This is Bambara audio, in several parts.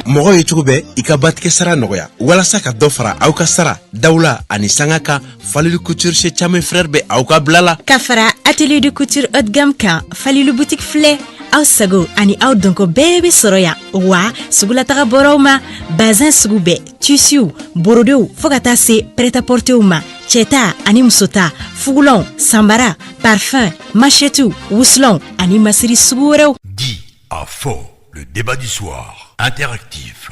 mɔgɔ ye cogo bɛɛ i ka batigɛ sara nɔgɔya walasa ka dɔ fara aw ka sara dawla ani sanga kan Falilu Couture chez Chamé frère bɛ aw ka bila la ka fara atelier de couture haut de gamme kan Falilu boutique filɛ aw sago ani aw donko bɛɛ bɛ sɔrɔ yan wa sugulataga bɔraw ma bazin sugu bɛɛ tissu borodew fo ka taa se prêt-à-porter ma cɛta ani musota fugulanw sanbara parfum machetu wusulɔnw ani masiri sugu wɛrɛw. Dit à faux, le débat du soir interactif.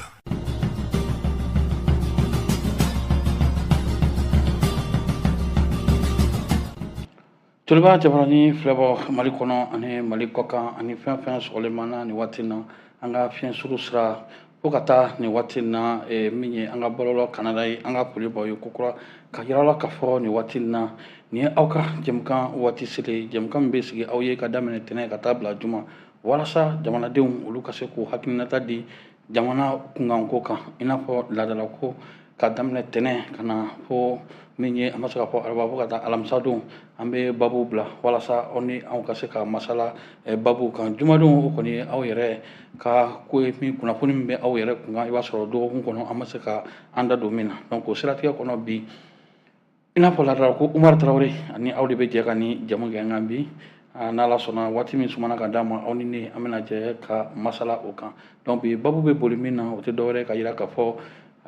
Toliba jabarani filɛbɔ Mali kɔnɔ ani Mali kɔkan ani fɛn fɛn sɔgɔlen mana ni waati na an ka fiɲɛ suru sira fo ka taa ni waati na min ye an ka bɔlɔlɔ Canada ye an ka foli b'aw ye kokura ka yira la k'a fɔ ni waati na ni ye aw ka jɛmukan waati selen jɛmukan min bɛ sigi aw ye ka daminɛ tɛnɛ ka taa bila juma walasa jamanadenw olu ka se k'u hakilinata di jamana kunkanko kan i n'a fɔ laadalako ka daminɛ tɛnɛ ka na fo min ye an bɛ se ka fɔ araba fo ka taa alamisa don an bɛ babu bila walasa aw ni anw ka se ka masala babu kan jumadenw o kɔni ye aw yɛrɛ ka ko ye min kunnafoni min bɛ aw yɛrɛ kunkan i b'a sɔrɔ dɔgɔkun kɔnɔ an bɛ se ka an da don min na donc o siratigɛ kɔnɔ bi i n'a fɔ laadala ko Umaru Tarawele ani aw de bɛ jɛ ka ni jamu kɛ nka bi n'Ala sɔnna waati min sumana ka d'a ma aw ni ne an bɛna jɛ ka masala o kan donc bi babu bɛ boli min na o tɛ dɔwɛrɛ ka yira k'a fɔ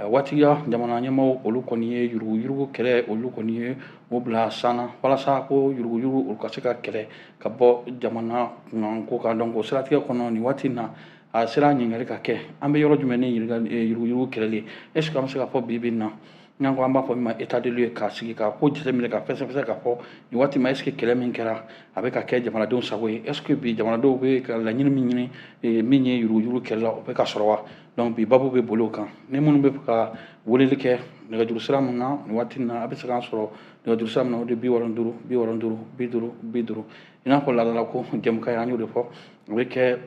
waatiya jamana ɲɛmaaw olu kɔni ye yuruguyurugu kɛlɛ olu kɔni ye o bila sanna walasa ko yuruguyurugu olu ka se ka kɛlɛ ka bɔ jamana kunkanko kan donc o siratigɛ kɔnɔ nin waati na a sera ɲininkali ka kɛ an bɛ yɔrɔ jumɛn ni yuruguyurugu kɛlɛli est ce que an bɛ se ka fɔ bi bi in na n'an ko an b'a fɔ min ma état de lieu k'a sigi ka ko jateminɛ ka fɛsɛfɛsɛ k'a fɔ nin waati ma est ce que kɛlɛ min kɛra a bɛ ka kɛ jamanadenw sago ye est ce que bi jamanadenw bɛ ka laɲini min ɲini min ye yuruguyurugu kɛlɛla o bɛ ka sɔrɔ wa donc bi babu bɛ boli o kan ni minnu bɛ fɛ ka weleli kɛ nɛgɛjuru sira min na nin waati na a bɛ se k'an sɔrɔ nɛgɛjuru sira min na o de 65 65 50 50 i n'a fɔ laadala ko jɛmukan ye an y'o de fɔ o bɛ kɛ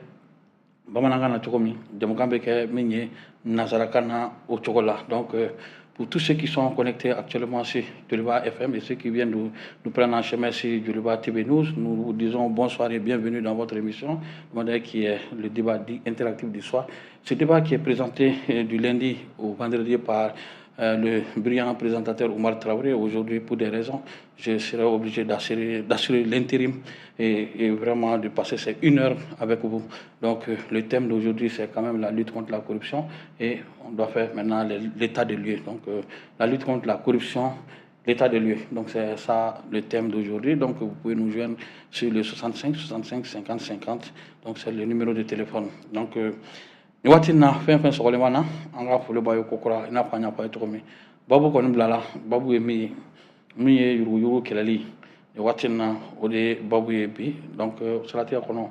bamanankan na cogo min jɛmukan bɛ kɛ min ye nanzarakan na o cogo la donc pour tous ceux qui sont connectés actuellement sur Joliba FM et ceux qui viennent nous prendre en chemin sur Joliba TV News, nous vous disons bonsoir et bienvenue dans votre émission qui est le débat dit interactif du soir. Ce débat qui est présenté du lundi au vendredi par le brillant présentateur Oumar Traoré. Aujourd'hui, pour des raisons, je serai obligé d'assurer l'intérim et vraiment de passer ces 1 heure avec vous. Donc, le thème d'aujourd'hui, c'est quand même la lutte contre la corruption et on doit faire maintenant l'état des lieux. Donc, la lutte contre la corruption, l'état des lieux. Donc, c'est ça le thème d'aujourd'hui. Donc, vous pouvez nous joindre sur le 65 65 50 50. Donc, c'est le numéro de téléphone. Donc, ni waati na fɛn fɛn sɔgɔlen na an ka foli b'a ye kokura i n'a fɔ an y'a fɔ a ye cogo min babu kɔni bilala babu ye min ye yuruguyurugu kɛlɛli ni waati na o de ye babu ye bi donc siratigɛ kɔnɔ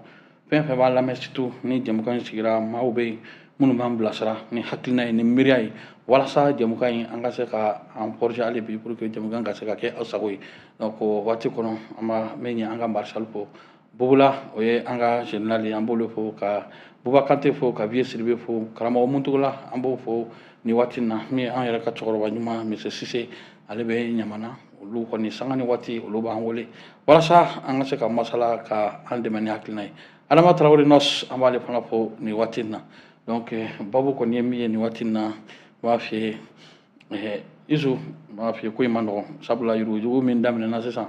fɛn fɛn b'a lamɛn surtout ni jɛmukan in sigira maaw bɛ yen minnu b'an bilasira ni hakilina ye ni miiriya ye walasa jɛmukan in an ka se ka an projet hali bi pour que jɛmukan ka se ka kɛ aw sago ye donc o waati kɔnɔ an b'a min ye an ka marshal fo Bubula o ye an ka général ye an b'olu fo ka Buba Kante fo ka Vieux Sidibe fo karamɔgɔ Muntugula an b'o fo ni waati na min ye an yɛrɛ ka cɛkɔrɔba ɲuman monsieur Sise ale bɛ ɲamana olu kɔni sanga ni waati olu b'an wele walasa an ka se ka masala ka an dɛmɛ ni hakilina ye Adama Tarawele Nos an b'ale fana fo ni waati na donc babu kɔni ye min ye ni waati na n b'a f'i ye Isu n b'a f'i ye ko in ma nɔgɔn sabula yuruguyurugu min daminɛna sisan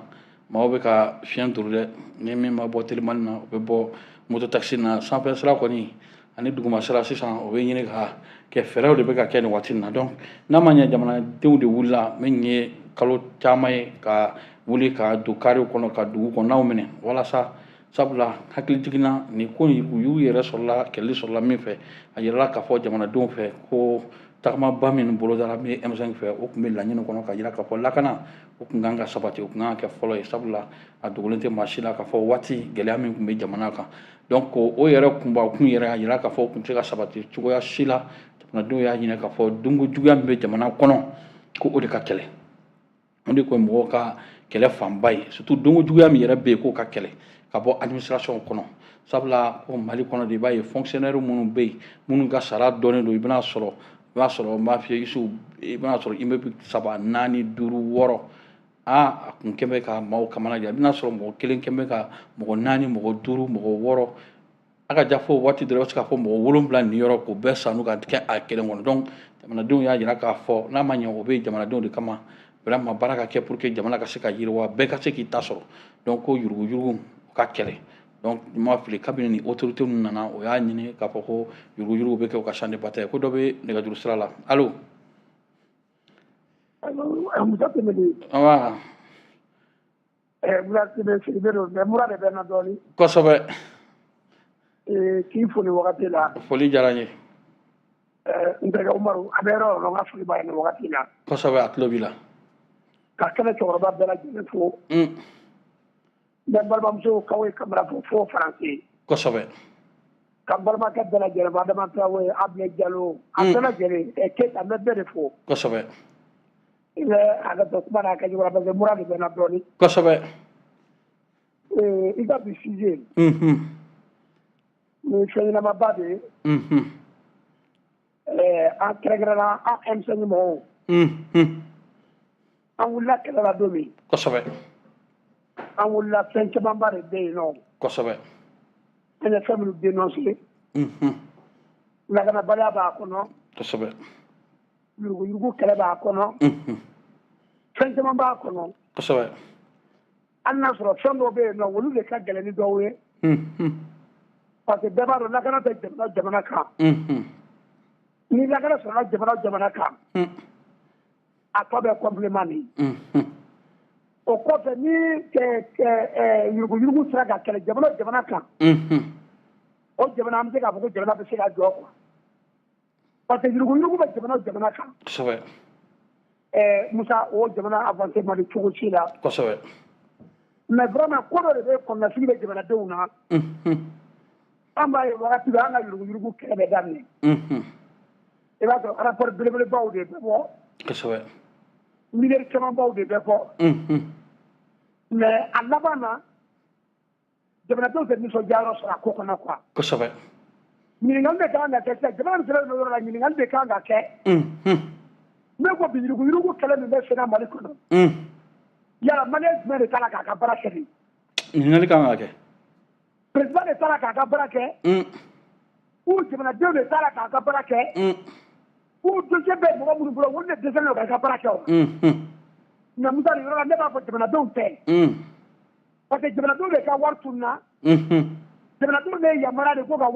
maaw bɛ ka fiɲɛ turu dɛ ni min ma bɔ telimani na o bɛ bɔ moto taxi na sanfɛ sira kɔni ani duguma sira sisan o bɛ ɲini ka kɛ fɛɛrɛw de bɛ ka kɛ nin waati na donc n'a ma ɲɛ jamanadenw de wulila min ye kalo caman ye ka wuli ka don kariw kɔnɔ ka dugu kɔnɔnaw minɛ walasa sabula hakili jiginna nin ko in u y'u yɛrɛ sɔrɔla kɛlɛli sɔrɔla min fɛ a yirala k'a fɔ jamanadenw fɛ ko tagamaba min bolodara min M5 fɛ o tun bɛ laɲini kɔnɔ ka yira k'a fɔ lakana o tun kan ka sabati o tun kan ka kɛ fɔlɔ ye sabula a dogolen tɛ maa si la k'a fɔ waati gɛlɛya min tun bɛ jamana kan donc o yɛrɛ kun yɛrɛ a yira k'a fɔ o tun tɛ ka sabati cogoya si la jamanadenw y'a ɲini k'a fɔ dunko juguya min bɛ jamana kɔnɔ ko o de ka kɛlɛ o de ko mɔgɔw ka kɛlɛ fanba ye surtout dunko juguya min yɛrɛ bɛ yen k'o ka kɛlɛ ka bɔ administration kɔnɔ sabula ko Mali kɔnɔ de i b'a ye fonctionnaire minnu bɛ yen minnu ka sara dɔnnen don i bɛna sɔrɔ n b'a f'i ye i bɛna sɔrɔ immeuble 3 4 5 6 a kun kɛn bɛ ka maaw kamana gan i bɛna sɔrɔ mɔgɔ kelen kɛn bɛ ka mɔgɔ 4 mɔgɔ 5 mɔgɔ 6 aka jafo waati dɔrɔn se k'a fɔ mɔgɔ 7 ni yɔrɔ k'o bɛɛ sanu ka kɛ a kelen kɔnɔ donc jamanadenw y'a jira k'a fɔ n'a ma ɲɛ o bɛ jamanadenw de kama vraiment baara ka kɛ pour que jamana ka se ka yiriwa bɛɛ ka se k'i ta sɔrɔ donc ko yurugu-yurugu ka kɛlɛ donc ma fili kabini ni autorité ninnu nana o y'a ɲini k'a fɔ ko yurugu-yurugu bɛ kɛ o ka champ de bataille ko dɔ bɛ nɛgɛjuru sira la allo Musa Tɛmɛdi. Awa. Musa Tɛmɛdi mais mura de bɛ n na dɔɔnin. Kosɛbɛ. K'i fo nin wagati la. Foli diyara n ye. N terikɛ Umaru a bɛ yɔrɔ o yɔrɔ n ka foli b'a ye nin wagati la. Kosɛbɛ a tulo b'i la. Ka kɛnɛ cɛkɔrɔba bɛɛ lajɛlen fo. N bɛ balimamuso Kawoyi Kamara fo Faransi. Kosɛbɛ. Ka n balimakɛ bɛɛ lajɛlen fo Adama Traore Abulaye Jalo a bɛɛ lajɛlen Keyita n bɛ bɛɛ de fo. Kosɛbɛ. I bɛ hakɛto kuma n'a kɛcogo la parce que mura de bɛ n na dɔɔnin. Kosɛbɛ. I ka bi sujet nin ye fɛn ɲɛnamaba de ye. An kɛrɛnkɛrɛnna an M5 mɔgɔw. An wulila kɛlɛ la don min. Kosɛbɛ. An wulila fɛn camanba de bɛ yen nɔ. Kosɛbɛ. An ye fɛn minnu dénoncé. Lakanabaliya b'a kɔnɔ. Kosɛbɛ. Yurugu-yurugu kɛlɛ b'a kɔnɔ. Fɛn caman b'a kɔnɔ. Kosɛbɛ. Hali n'a sɔrɔ fɛn dɔw bɛ yen nɔ olu de ka gɛlɛn ni dɔw ye. Parce que bɛɛ b'a dɔn lakana tɛ jamana kan. Ni lakana sɔrɔla jamana kan. A tɔ bɛ complément de ye. O kɔfɛ ni yurugu-yurugu sera ka kɛlɛ jamana kan. O jamana an bɛ se k'a fɔ ko jamana bɛ se ka jɔ quoi. Parce que yurugu-yurugu bɛ jamana kan. Kosɛbɛ. Musa o jamana avancé man di cogo si la. Kosɛbɛ. Mais vraiment ko dɔ de bɛ kɔnɔnasigi bɛ jamanadenw na. An b'a ye wagati bɛɛ an ka yurugu-yurugu kɛlɛ bɛ daminɛ. I b'a sɔrɔ rapport belebelebaw de bɛ bɔ. Kosɛbɛ. Miliyari camanbaw de bɛ bɔ. Mais a laban na jamanadenw tɛ nisɔndiyayɔrɔ sɔrɔ a ko kɔnɔ quoi. Kosɛbɛ. Ɲininkali de kan ka kɛ sisan jamana sera yɔrɔ la ɲininkali de kan ka kɛ. Ne ko bi yurugu-yurugu kɛlɛ min bɛ senna Mali kɔnɔ. Yala maliyɛn jumɛn de taara k'a ka baara kɛ. Ɲininkali kan ka kɛ. Président de taara k'a ka baara kɛ. Ou jamanadenw de taara k'a ka baara kɛ. Ou dossier bɛ mɔgɔ minnu bolo olu de dɛsɛlen don k'a ka baara kɛ o. Mais Musa nin yɔrɔ la ne b'a fɔ jamanadenw tɛ. Parce que jamanadenw de ka wari tununa. Jamanadenw de ye yamaruya de ko ka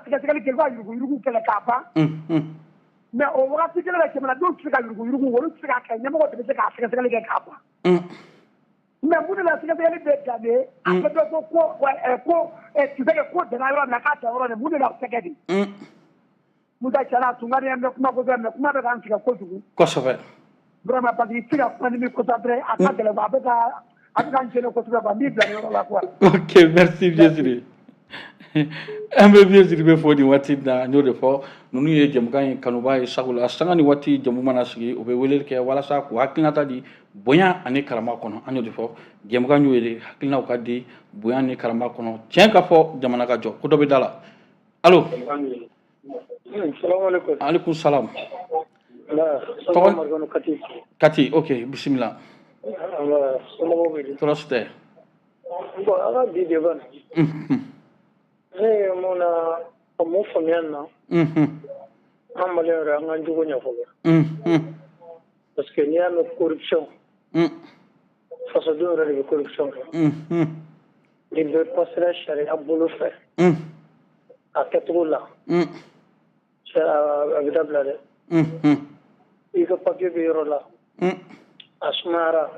sɛgɛsɛgɛli kɛ ko ka yurugu-yurugu kɛlɛ k'a ban. Mais o wagati kelen na jamanadenw tɛ se ka yurugu-yurugu olu tɛ se k'a kɛ ɲɛmɔgɔ de bɛ se k'a sɛgɛsɛgɛli kɛ k'a ban. Mais mun de la sɛgɛsɛgɛli bɛ gannen a bɛ dɔn ko tu bɛ kɛ ko danna yɔrɔ min na k'a tɛ yɔrɔ min mun de la o tɛ kɛ de. Musa tiɲɛna a tun ka di n ye n bɛ kuma kosɛbɛ mais kuma bɛ k'an sɛgɛn kojugu. Kosɛbɛ. Vraiment parce que i tɛ se ka kuma ni min concentré a ka gɛlɛn a bɛ k'an gêner kosɛbɛ quoi n b'i bila nin yɔrɔ la quoi. Ok merci bien sûr. An bɛ bien sûr bɛ fɔ nin waati in na n y'o de fɔ ninnu ye jɛmukan in kanuba ye sabula sanga ni waati jamu mana sigi o bɛ weleli kɛ walasa k'u hakilinata di bonya ani karama kɔnɔ an y'o de fɔ jɛmukan y'o ye hakilinaw ka di bonya ni karama kɔnɔ tiɲɛ ka fɔ jamana ka jɔ ko dɔ bɛ da la allo. Salamaleykum. Aleykum salam. Kati ok bisimila. Tɔɔrɔ si tɛ. Bon an ka bi débat ne ye mun na a mun faamuya nin na. An maliyɛn yɛrɛ an ka jogo ɲɛfɔ. Parce que n'i y'a mɛn corruption. Fasodenw yɛrɛ de bɛ corruption kɛ. Ni bɛɛ pasera sariya bolo fɛ. A kɛcogo la. A bɛ dabila dɛ. I ka papier bɛ yɔrɔ la. A sumayara.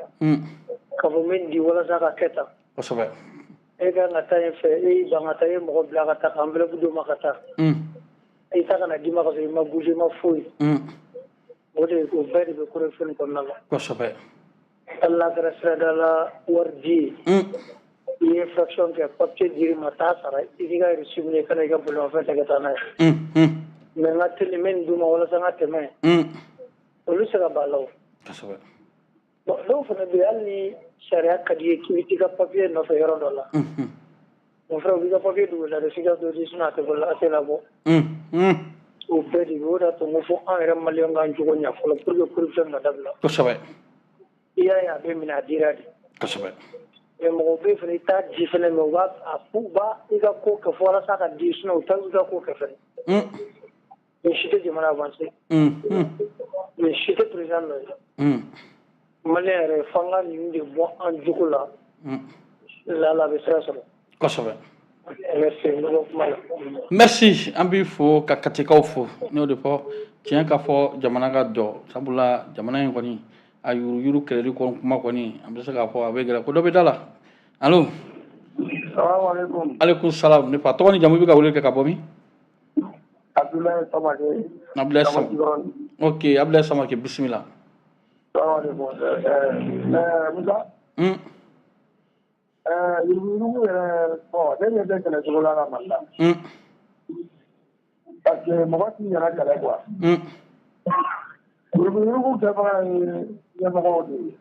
Ka fɔ n bɛ nin di walasa ka kɛ tan. Kosɛbɛ. E ka kan ka taa yen fɛ e y'i ban ka taa e mɔgɔ bila ka taa ka enveloppe d'o ma ka taa. E ta kana d'i ma ka sɔrɔ i ma bouger i ma foyi. O bɛɛ de bɛ corruption kɔnɔna la. Kosɛbɛ. Hali n'a kɛra sirada la wari di ye. I ye infraction kɛ papier dir'i ma taa sara i k'i ka reçu minɛ i kana i ka bolimafɛn ta ka taa n'a ye. Mais n ka teli n bɛ nin d'u ma walasa n ka tɛmɛ. Olu se ka ban a la o. Kosɛbɛ. Bon dɔw fana bɛ yen hali ni sariya ka di ye k'i bɛ t'i ka papier nɔfɛ yɔrɔ dɔ la. Mon frère u b'i ka papier dogo la de f'i ka dɔ di sinon a tɛ labɔ. O bɛɛ de bɛ o de y'a to n ko fo an yɛrɛ maliyɛnw k'an jogo ɲɛ fɔlɔ pour que corruption ka dabila. Kosɛbɛ. I y'a ye a bɛ minɛ a dira de. Kosɛbɛ. mais mɔgɔ bɛ fana i t'a di fana mais u b'a a f'u ba i ka ko kɛ fo walasa ka di sinon u t'a i ka ko kɛ fana mais si tɛ jamana avancé mais si tɛ président dɔ ye maliyɛn yɛrɛ f'an ka ninnu de bɔ an jogo la la bɛ sira sɔrɔ kosɛbɛ merci n bɛ kuma la merci an b'i fo ka katikaw fo n y'o de fɔ tiɲɛ ka fɔ jamana ka jɔ sabula jamana in kɔni a yuruyuru kɛlɛli kuma kɔni an bɛ se k'a fɔ a bɛ gɛlɛ ko dɔ bɛ da la allo salaamaaleykum aleykum salam ne fa tɔgɔ ni jamu i bɛ ka wele kɛ ka bɔ min Abdoulaye Samake Abdoulaye Samake ok Abdoulaye Samake bisimila salaamaaleykum Musa yurugu yɛrɛ bon ne ɲɛ tɛ kɛlɛ cogo la ka Mali la parce que mɔgɔ t'i yɛrɛ kɛlɛ quoi yurugu kɛbaga ye ɲɛmɔgɔw de ye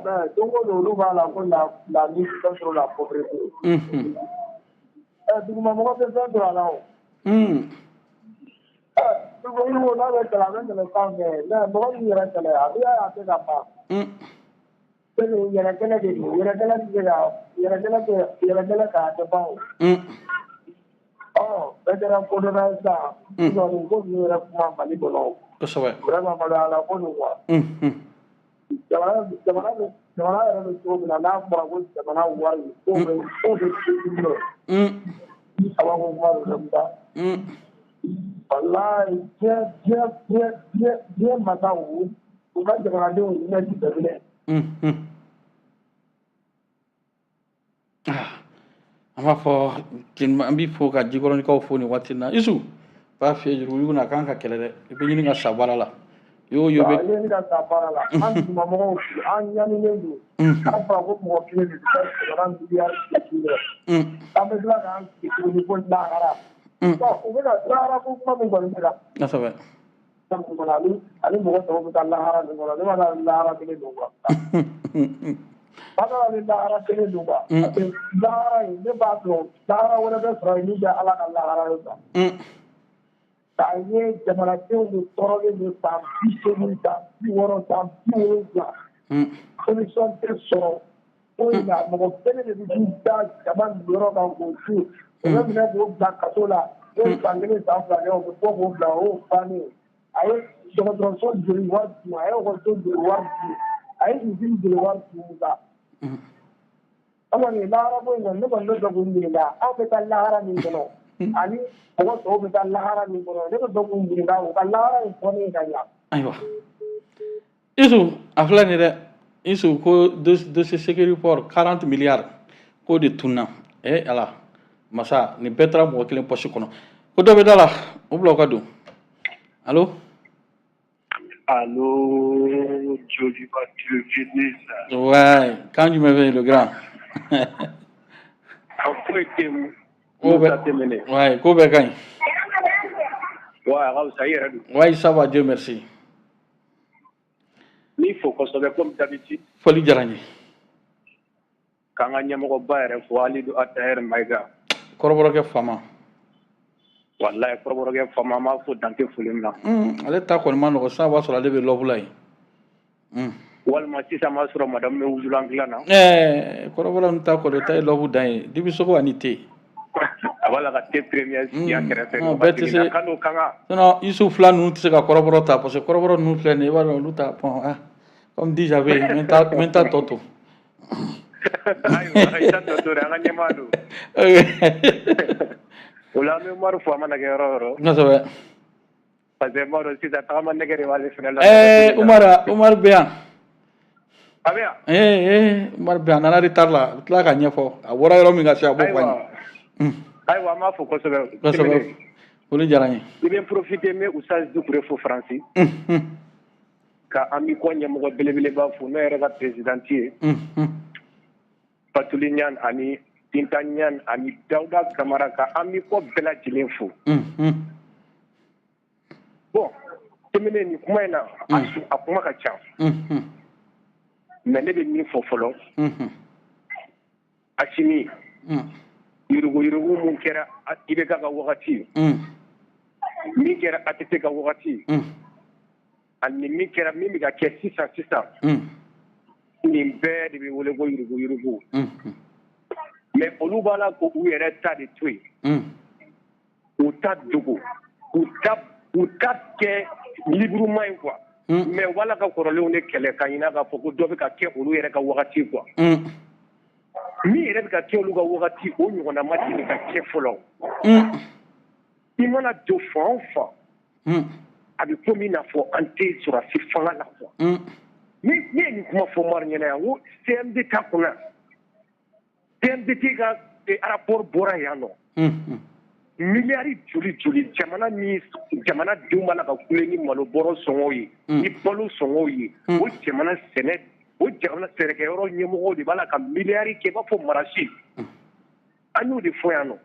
mais don o don olu b'a la ko la lutte contre la pauvreté dugumamɔgɔ tɛ fɛn sɔrɔ a la o yurugu n'a bɛ kɛlɛ a bɛ kɛlɛ sanfɛ mais mɔgɔ min yɛrɛ kɛlɛ a bɛ y'a tɛ ka ban yɛrɛkɛlɛ de don yɛrɛkɛlɛ tɛ se ka yɛrɛkɛlɛ k'a tɛ ban o bɛɛ kɛra kodɔnna ye sisan ko ninnu yɛrɛ kuma Mali kɔnɔ kosɛbɛ vraiment maloyala ko don quoi jamana yɛrɛ bɛ cogo min na n'a fɔra ko jamana wari ko bɛ kabako kuma don dɛ Musa walayi diɲɛ masaw u ka jamanadenw hinɛ ti bɛɛ minɛ an b'a fɔ an b'i fo ka jikɔrɔnikaw fo nin waati na Isu b'a f'i ye yurugu na kan ka kɛlɛ dɛ i bɛ ɲini ka sa baara la yo bɛ ɲini ka sa baara la an dugumamɔgɔw an ɲaninen don an fɔra ko mɔgɔ kelen de bɛ jamana miliyari an bɛ tila k'an sigi tuguni ko lahara u bɛ ka lahara ko kuma min kɔni kɛra kosɛbɛ ani mɔgɔ tɔw bɛ taa lahara min kɔnɔ ne ma taa lahara kelen don quoi Bada ni lahara kelen don quoi lahara in ne b'a dɔn lahara wɛrɛ bɛ sɔrɔ yen min bɛ Ala ka lahara ye quoi k'a ye jamanadenw de tɔɔrɔlen don san 80 san 60 san 70 solution tɛ sɔrɔ foyi la mɔgɔ kelen de bɛ k'i da jama yɔrɔ kan k'o to o bɛ minɛ k'o bila kaso la n'o san 1 san 2 kɛ o bɛ bɔ k'o bila o y'o bannen ye a ye dɔgɔtɔrɔso joli wari dun a ye ekɔliso joli wari dun a ye usine joli wari dun la an kɔni lahara ko in kɔni ne kɔni bɛ fɛ k'u ɲininka aw bɛ taa lahara min kɔnɔ ani mɔgɔ tɔw bɛ taa lahara min kɔnɔ ne bɛ fɛ k'u ɲininka u ka lahara in fɔ ne ka ɲa ayiwa Isu a filɛ nin dɛ Isu ko dossier sécurité port 40 milliards k'o de tunna ala masa nin bɛɛ taara mɔgɔ kelen poche kɔnɔ ko dɔ bɛ da la o bila o ka don allo Joli va tu venir ça ouais quand tu me veux le grand après que ouais ko bɛ kaɲi ouais ça va Dieu merci ni fo kosɛbɛ comme d'habitude foli diyara n ye k'an ka ɲɛmɔgɔba yɛrɛ fo Alidu Atahɛri Mayiga kɔrɔbɔrɔkɛ fama wallahi kɔrɔbɔrɔkɛ fama m'a fo dante foli min na ale ta kɔni ma nɔgɔ sisan b'a sɔrɔ ale bɛ lɔbula yen walima sisan b'a sɔrɔ madame bɛ wusulan dilan na kɔrɔbɔrɔ ninnu ta kɔni o ta ye lɔbu dan ye dibisogo ani te a b'a la ka te première sigi a kɛrɛfɛ bɛɛ tɛ se sinon Isu fila ninnu tɛ se ka kɔrɔbɔrɔ ta parce que kɔrɔbɔrɔ ninnu filɛ nin ye i b'a dɔn olu ta bon comme dit j'avais n bɛ n ta tɔ to ayiwa i ta tɔ to dɛ an ka ɲɛmaa don o la an bɛ Umaru fo a mana kɛ yɔrɔ o yɔrɔ kosɛbɛ parce que n b'a dɔn sisan tagama nɛgɛ de b'ale fɛnɛ la Umaru bɛ yan a bɛ yan Umaru bɛ yan a nana retard la a bɛ tila ka ɲɛfɔ a bɔra yɔrɔ min ka se a b'o fɔ an ye ayiwa an b'a fɔ kosɛbɛ kosɛbɛ foli diyara n ye i bɛ profiter n bɛ Usaz Dukure fo Faransi ka an b'i kɔ ɲɛmɔgɔ belebeleba fo ne yɛrɛ ka présidente ye Fatuli Ɲan ani Binta Ɲan ani Dawuda Kamara ka an b'i kɔ bɛɛ lajɛlen fo bon tɛmɛnen nin kuma in na a kuma ka ca mais ne bɛ min fɔ fɔlɔ Asimi yurugu mun kɛra IBK ka wagati min kɛra ATT ka wagati ani min kɛra min bɛ ka kɛ sisan n nin bɛɛ de bɛ wele ko yurugu mais olu b'a la ko u yɛrɛ ta de to yen u ta dogo u ta kɛ liburuma ye quoi mais wala ka kɔrɔlenw de kɛlɛ ka ɲina k'a fɔ ko dɔ bɛ ka kɛ olu yɛrɛ ka wagati quoi min yɛrɛ bɛ ka kɛ olu ka wagati o ɲɔgɔnna ma deli ka kɛ fɔlɔ i mana don fan o fan a bɛ komi i n'a fɔ an tɛ sɔrɔsi fanga la quoi ne ye nin kuma fɔ Umaru ɲɛna yan ko CND ta kunna CNDT ka rapport bɔra yan nɔ miliyari joli jamana denw b'a la ka kule ni malobɔrɔ sɔngɔw ye ni balo sɔngɔw ye o jamana sɛnɛkɛyɔrɔ ɲɛmɔgɔw de b'a la ka miliyari kɛ i b'a fɔ marasi an y'o de fɔ yan nɔ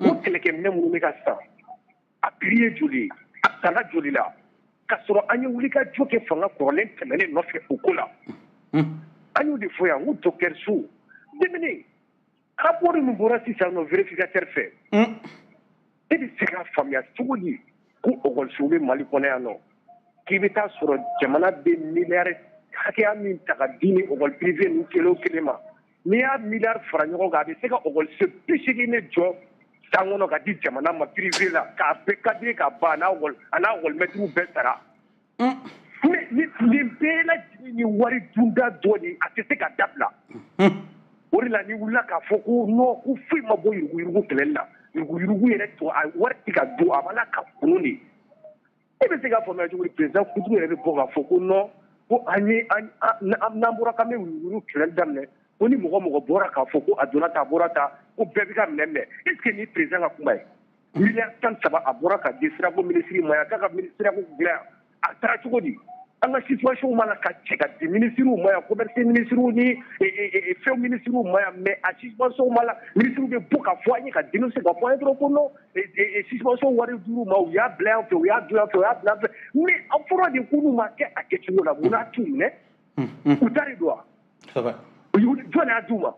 o kɛlɛkɛminɛ minnu bɛ ka san a piri ye joli ye a sanna joli la ka sɔrɔ an ye wuli ka jɔ kɛ fanga kɔrɔlen tɛmɛnen nɔfɛ o ko la an y'o de fɔ yan ko dɔkitɛriso demine rapport min bɔra sisan nɔ vérificateur fɛ e bɛ se k'a faamuya cogo di ko ɔkɔlisow bɛ Mali kɔnɔ yan nɔ k'i bɛ taa sɔrɔ jamana bɛ miliyari hakɛya min ta ka di ni ɔkɔli privé ninnu kelen o kelen ma n'i y'a miliyari fara ɲɔgɔn kan a bɛ se ka ɔkɔliso 80 jɔ san kɔnɔ ka di jamana ma privé la k'a bɛɛ kadire ka ban a n'a ɔkɔlimɛtiriw bɛɛ sara mais nin bɛɛ lajɛlen ni wari dunda dɔ de a tɛ se ka dabila o de la ni wulila k'a fɔ ko non ko foyi ma bɔ yuruguyurugu kɛlɛli la yuruguyurugu yɛrɛ tɔ a wari tɛ ka don a b'a la ka kunun de e bɛ se k'a faamuya cogo di président Kutugu yɛrɛ bɛ bɔ k'a fɔ ko non ko n'an bɔra k'an bɛ yuruguyurugu kɛlɛli daminɛ ko ni mɔgɔ bɔra k'a fɔ ko a donna ta a bɔra ta ko bɛɛ bɛ ka minɛ est ce que ni président ka kuma ye miliyari 13 a bɔra ka di sirako minisiri ma yan k'a ka sirako dilan a taara cogo di an ka situation ma la ka cɛ ka di minisiriw ma yan commerce minisiriw ni fɛn minisiriw ma yan mais a situation ma la minisiriw bɛ bɔ ka fɔ an ye ka dénoncer ka fɔ an ye dɔrɔn ko non situation wari d'u ma u y'a bila yan fɛ u y'a dilan fɛ u y'a bila fɛ mais a fɔra de k'olu ma kɛ a kɛcogo la mun n'a t'u minɛ u ta de don wa jɔn y'a d'u ma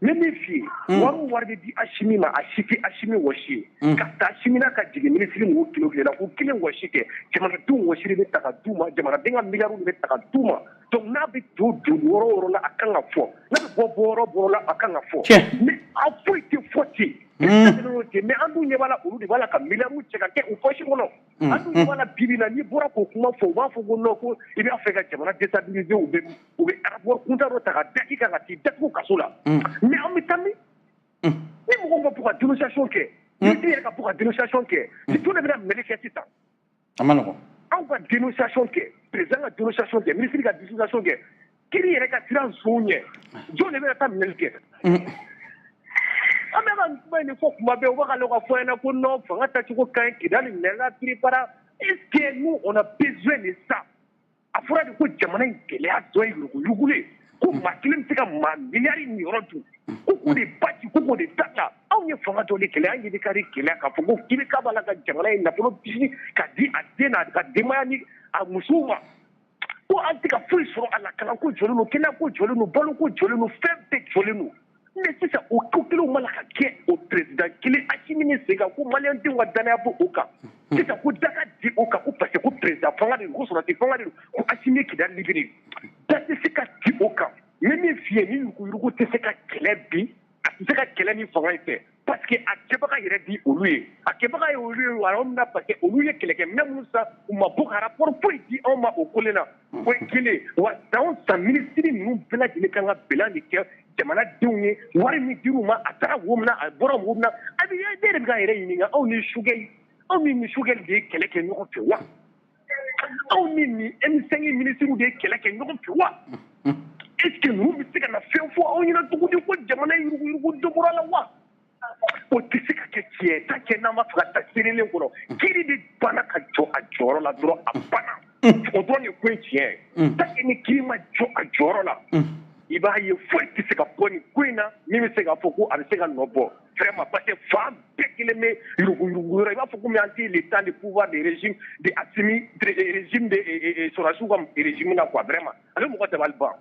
ne min f'i ye wari bɛ di Asimi ma a si tɛ Asimi wɔsi ye ka taa Asimi n'a ka jigin minisiri ninnu kilo la k'u kelen wɔsi kɛ jamanadenw wɔsi de bɛ ta ka d'u ma jamanaden ka miliyariw de bɛ ta ka d'u ma donc n'a bɛ don yɔrɔ o yɔrɔ la a kan ka fɔ n'a bɛ bɔ yɔrɔ la a kan ka fɔ mais a foyi tɛ fɔ ten mais an dun ɲɛ b'a la olu de b'a la ka miliyariw cɛ ka kɛ u poche kɔnɔ an dun ɲɛ b'a la bi na n'i bɔra k'o kuma fɔ u b'a fɔ ko non ko i b'a fɛ ka jamana déstabiliser u bɛ rapport kunta dɔ ta ka da i kan ka t'i datugu kaso la mais an bɛ taa min ni mɔgɔw ma bɔ ka dénonciation kɛ ministre yɛrɛ ka bɔ ka dénonciation kɛ ni jɔn de bɛna mɛnɛ kɛ sisan a ma nɔgɔn anw ka dénonciation kɛ président ka dénonciation kɛ ministre ka dénonciation kɛ kiri yɛrɛ ka siran nson ɲɛ jɔn de bɛna taa minɛli kɛ an bɛ ka kuma in fɔ kuma bɛɛ u bɛ ka lɔ ka fɔ ɲɛna ko non fanga tacogo ka ɲi Kidali minɛla prépara est ce que nous on a besoin de ça a fɔra de ko jamana in gɛlɛya dɔ ye yuruguyurugu ye ko maa kelen bɛ se ka maa miliyari ni yɔrɔ dun ko k'o de bati ko k'o de dabila anw ye fanga dɔ de kɛlɛ an ye kari kɛlɛ k'a fɔ ko k'i bɛ k'a b'a la ka jamana in nafolo bisi ka di a den n'a ka denbaya ni a musow ma ko an tɛ ka foyi sɔrɔ a la kalanko jɔlen don kɛnɛyako jɔlen don baloko jɔlen don fɛn bɛɛ jɔlen don mais sisan o ko kelenw ma la ka kɛ o président kelen Asimi ni sen kan ko maliyɛndenw ka danaya bɔ o kan sisan ko da ka di o kan ko parce que ko président fanga de don ko sɔrɔdasi fanga de don ko Asimi Kidali libéré da tɛ se ka di o kan mais min f'i ye ni yuruguyurugu tɛ se ka kɛlɛ bi a tɛ se ka kɛlɛ ni fanga in fɛ parce que a kɛbaga yɛrɛ di olu ye a kɛbaga ye olu ye yɔrɔ min na parce que olu ye kɛlɛkɛminɛ minnu san u ma bɔ ka rapport foyi di anw ma o kolen na o ye kelen wa san o san minisiri ninnu bɛɛ lajɛlen kan ka bilan de kɛ jamanadenw ye wari min dir'u ma a taara wo min na a bɔra wo min na a bɛ ne yɛrɛ bɛ k'a yɛrɛ ɲininka aw ni Sugɛli de ye kɛlɛ kɛ ɲɔgɔn fɛ wa aw ni M5 minisiriw de ye kɛlɛ kɛ ɲɔgɔn fɛ wa est ce que ninnu bɛ se ka na fɛn fɔ aw ɲɛna tuguni ko jamana yuruguyurugu dɔ bɔra la wa o tɛ se ka kɛ tiɲɛ tant que n'an ma fɛ ka taa seerelen kɔrɔ kiri de banna ka jɔ a jɔyɔrɔ la dɔrɔn a banna o dɔrɔn de ko in tiɲɛ ye tant que ni kiri ma jɔ a jɔyɔrɔ la i b'a ye foyi tɛ se ka bɔ nin ko in na min bɛ se k'a fɔ ko a bɛ se ka nɔ bɔ vraiment parce que fan bɛɛ kelen bɛ yuruguyurugu yɔrɔ i b'a fɔ komi an tɛ le temps de pouvoir de régime de Asimi régime de sɔrɔdasiw ka régime na quoi vraiment a bɛ mɔgɔ dabali ban.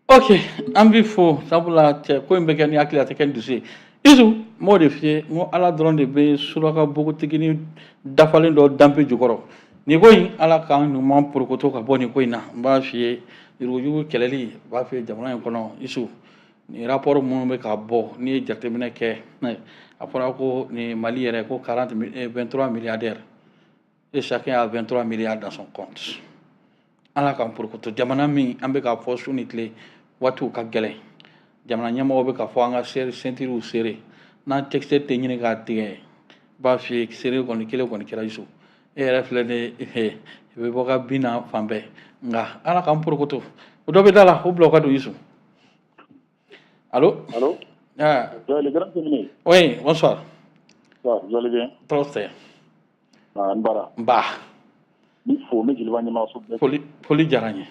ok an b'i fo sabula cɛ ko in bɛ kɛ ni hakili a tɛ kɛ ni dusu ye Isu n b'o de f'i ye n ko ala dɔrɔn de bɛ suraka bogotigini dafalen dɔ danpe jukɔrɔ nin ko in ala k'an ɲuman porokoto ka bɔ nin ko in na n b'a f'i ye yurugu kɛlɛli b'a fɛ jamana in kɔnɔ isu ni rapport minnu bɛ ka bɔ ni ye jateminɛ kɛ a fɔra ko ni Mali yɛrɛ ko 23 milliardaires et chacun a 23 milliards dans son compte ala k'an porokoto jamana min an bɛ ka fɔ su ni tile waatiw ka gɛlɛn jamana ɲɛmɔgɔ bɛ ka fɔ an ka sentiriw seere n'an texte tɛ ɲini k'a tigɛ b'a f'i ye seere kɔni kelen kɔni kɛra isu e yɛrɛ filɛ ne i bɛ bɔ ka bin na fan bɛɛ nka ala k'an porokoto o dɔ bɛ da la o bila o ka don isu allô allô le grand féminin oui bonsoir vous allez bien trop c'est Mbara Mba ni fo me jilwa nyama so foli diyara n ye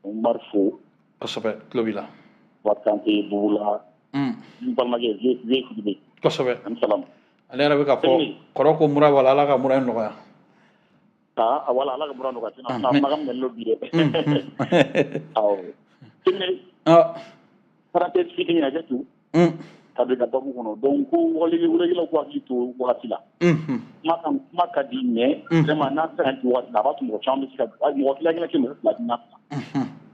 Mbar fo kosɛbɛ tulo b'i la Wakante Bula n balimakɛ vie kudibe kosɛbɛ salam ale yɛrɛ bɛ ka fɔ kɔrɔ ko mura wala ala ka mura in nɔgɔya wala ala ka mura nɔgɔya tina magam ngelo bi de aw tinne parenthèse fitini na jetu tabe ka babu kono donc ko wali wala ko akli to wakati la maka di ne vraiment na ta ti wa na ba tu mo chambe sika mo wakila ngela ke mo la dina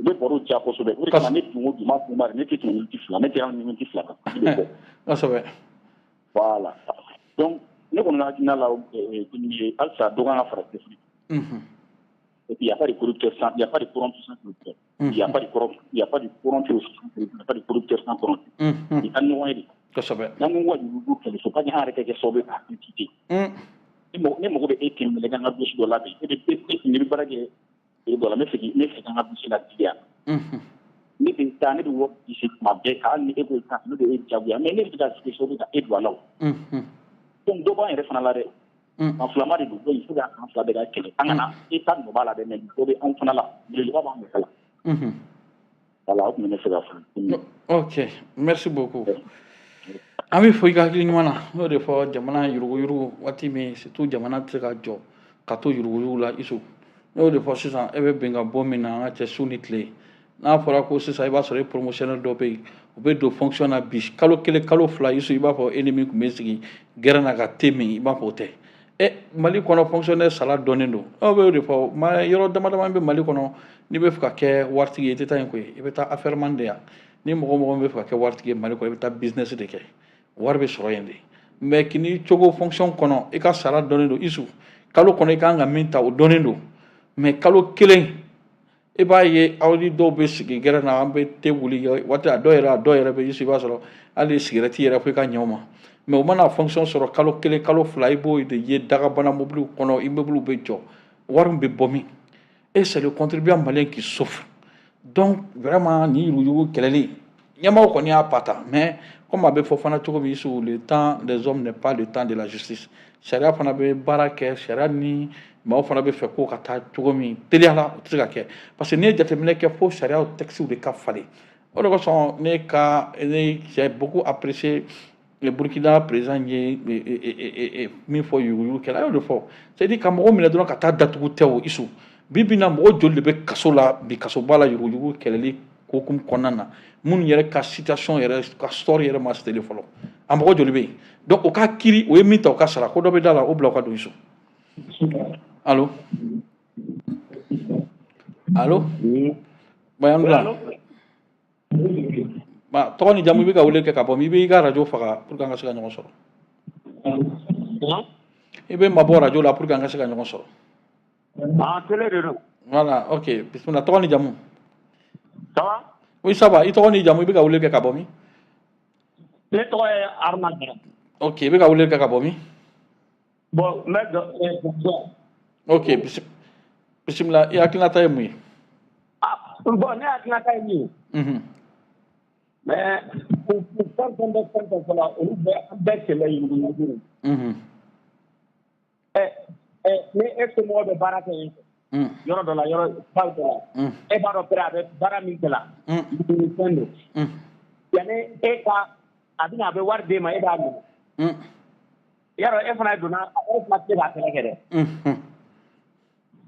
be boro ja ko so be ko kana ne tu mo ma ko mari ne ti tu ni ti fla ne ti an ni ti fla ka so be voilà donc ne ko na dina la ni alsa do nga fara te fri et puis il y a pas de corrupteur sans il y a pas de corrompu sans corrupteur il y a pas de corrompu il y a pas de corrompu il y a pas de corrupteur sans corrompu il an no wadi ka so be nan mo wadi du ko so pa ni arrêté ke so be activité ni mo be 18 le nga do do la be e be ni bi barage e do la me fiki nga do la dia ni bi ta ni wo di se ma be ka ni e ko ta no de e jabu ya me ni bi da se so be ta e do la donc do ba en refana la de en flamma de do il faut en flamma de kele angana e ta no bala de ne do be en fana la le ba ba me kala voilà on me fait la fin ok merci beaucoup an bɛ fɔ i ka hakili ɲuman na n'o de fɔ jamana yuruguyurugu waati min surtout jamana tɛ se ka jɔ ka to yuruguyurugu la isu n'o de fɔ sisan e bɛ bɛn ka bɔ min na an ka cɛ su ni tile n'a fɔra ko sisan i b'a sɔrɔ e promotionnel dɔ bɛ yen u bɛ don fonction na bi kalo kelen kalo fila isu i b'a fɔ e ni min tun bɛ sigi gɛrɛn na ka te min i b'a fɔ o tɛ Mali kɔnɔ fonctionnaire sala dɔnnen don aw bɛ o de fɔ yɔrɔ dama dama bɛ Mali kɔnɔ n'i bɛ fɛ ka kɛ waritigi ye i tɛ taa yen koyi i bɛ taa affaire man de yan ni mɔgɔ mɔgɔ bɛ fɛ ka kɛ waritigi ye Mali kɔnɔ i bɛ taa business de kɛ wari bɛ sɔrɔ yen de mais kini cogo fonction kɔnɔ i ka sara dɔnnen don isu kalo kɔnɔ i kan ka min ta o dɔnnen don mais kalo kelen i b'a ye aw ni dɔw bɛ sigi gɛrɛn na an bɛ te wuli waati a dɔw yɛrɛ bɛ isu i b'a sɔrɔ hali sigɛrɛti yɛrɛ fo i ka ɲɛ o ma mais o mana fonction sɔrɔ kalo kelen kalo fila i b'o de ye dagabana mobiliw kɔnɔ immeuble bɛ jɔ wari min bɛ bɔ min et c'est le contribuable malien qui souffre donc vraiment ni yurugu kɛlɛli ɲɛmaaw kɔni y'a pata mais comme a bɛ fɔ fana cogo min isu le temps des hommes n'est pas le temps de la justice sariya fana bɛ baara kɛ sariya ni maaw fana bɛ fɛ ko ka taa cogo min teliya la o tɛ se ka kɛ parce que n'i ye jateminɛ kɛ fo sariyaw textes de ka falen o de kosɔn ne j'ai beaucoup apprécié le Burkina président ye min fɔ yuruguyurugu kɛlɛ a y'o de fɔ c'est à dire ka mɔgɔ minɛ dɔrɔn ka taa datugu tɛ o isu bi na mɔgɔ joli de bɛ kaso la bi kasoba la yuruguyurugu kɛlɛli hukumu kɔnɔna na minnu yɛrɛ ka situation yɛrɛ ka sɔrɔ yɛrɛ ma seli fɔlɔ a mɔgɔ joli bɛ yen donc o ka kiiri o ye min ta o ka sara ko dɔ bɛ da la o bila o ka don isu allo bayan bila tɔgɔ ni jamu i bɛ ka wele kɛ ka bɔ min i bɛ i ka radio faga pour que an ka se ka ɲɔgɔn sɔrɔ i bɛ mabɔ radio la pour que an ka se ka ɲɔgɔn sɔrɔ télé de don voilà ok bisimila tɔgɔ ni jamu ça va oui ça va i tɔgɔ ni jamu i bɛ ka wele kɛ ka bɔ min ne tɔgɔ ye Aruna Jara ok i bɛ ka wele kɛ ka bɔ min bon n ok bisimila i hakilinata ye mun ye bon ne hakilinata ye min ye mais pour fɛn fɛn fɔla olu bɛɛ kɛlɛ yuruguyurugu ni e somɔgɔ bɛ baara kɛ yen fɛ yɔrɔ dɔ la yɔrɔ baw dɔ la e b'a dɔn pere a bɛ baara min kɛ la fɛn don yanni e ka a bɛna a bɛ wari d'e ma e b'a minɛ yarɔ e fana donna e fana tɛ se k'a kɛlɛ kɛ dɛ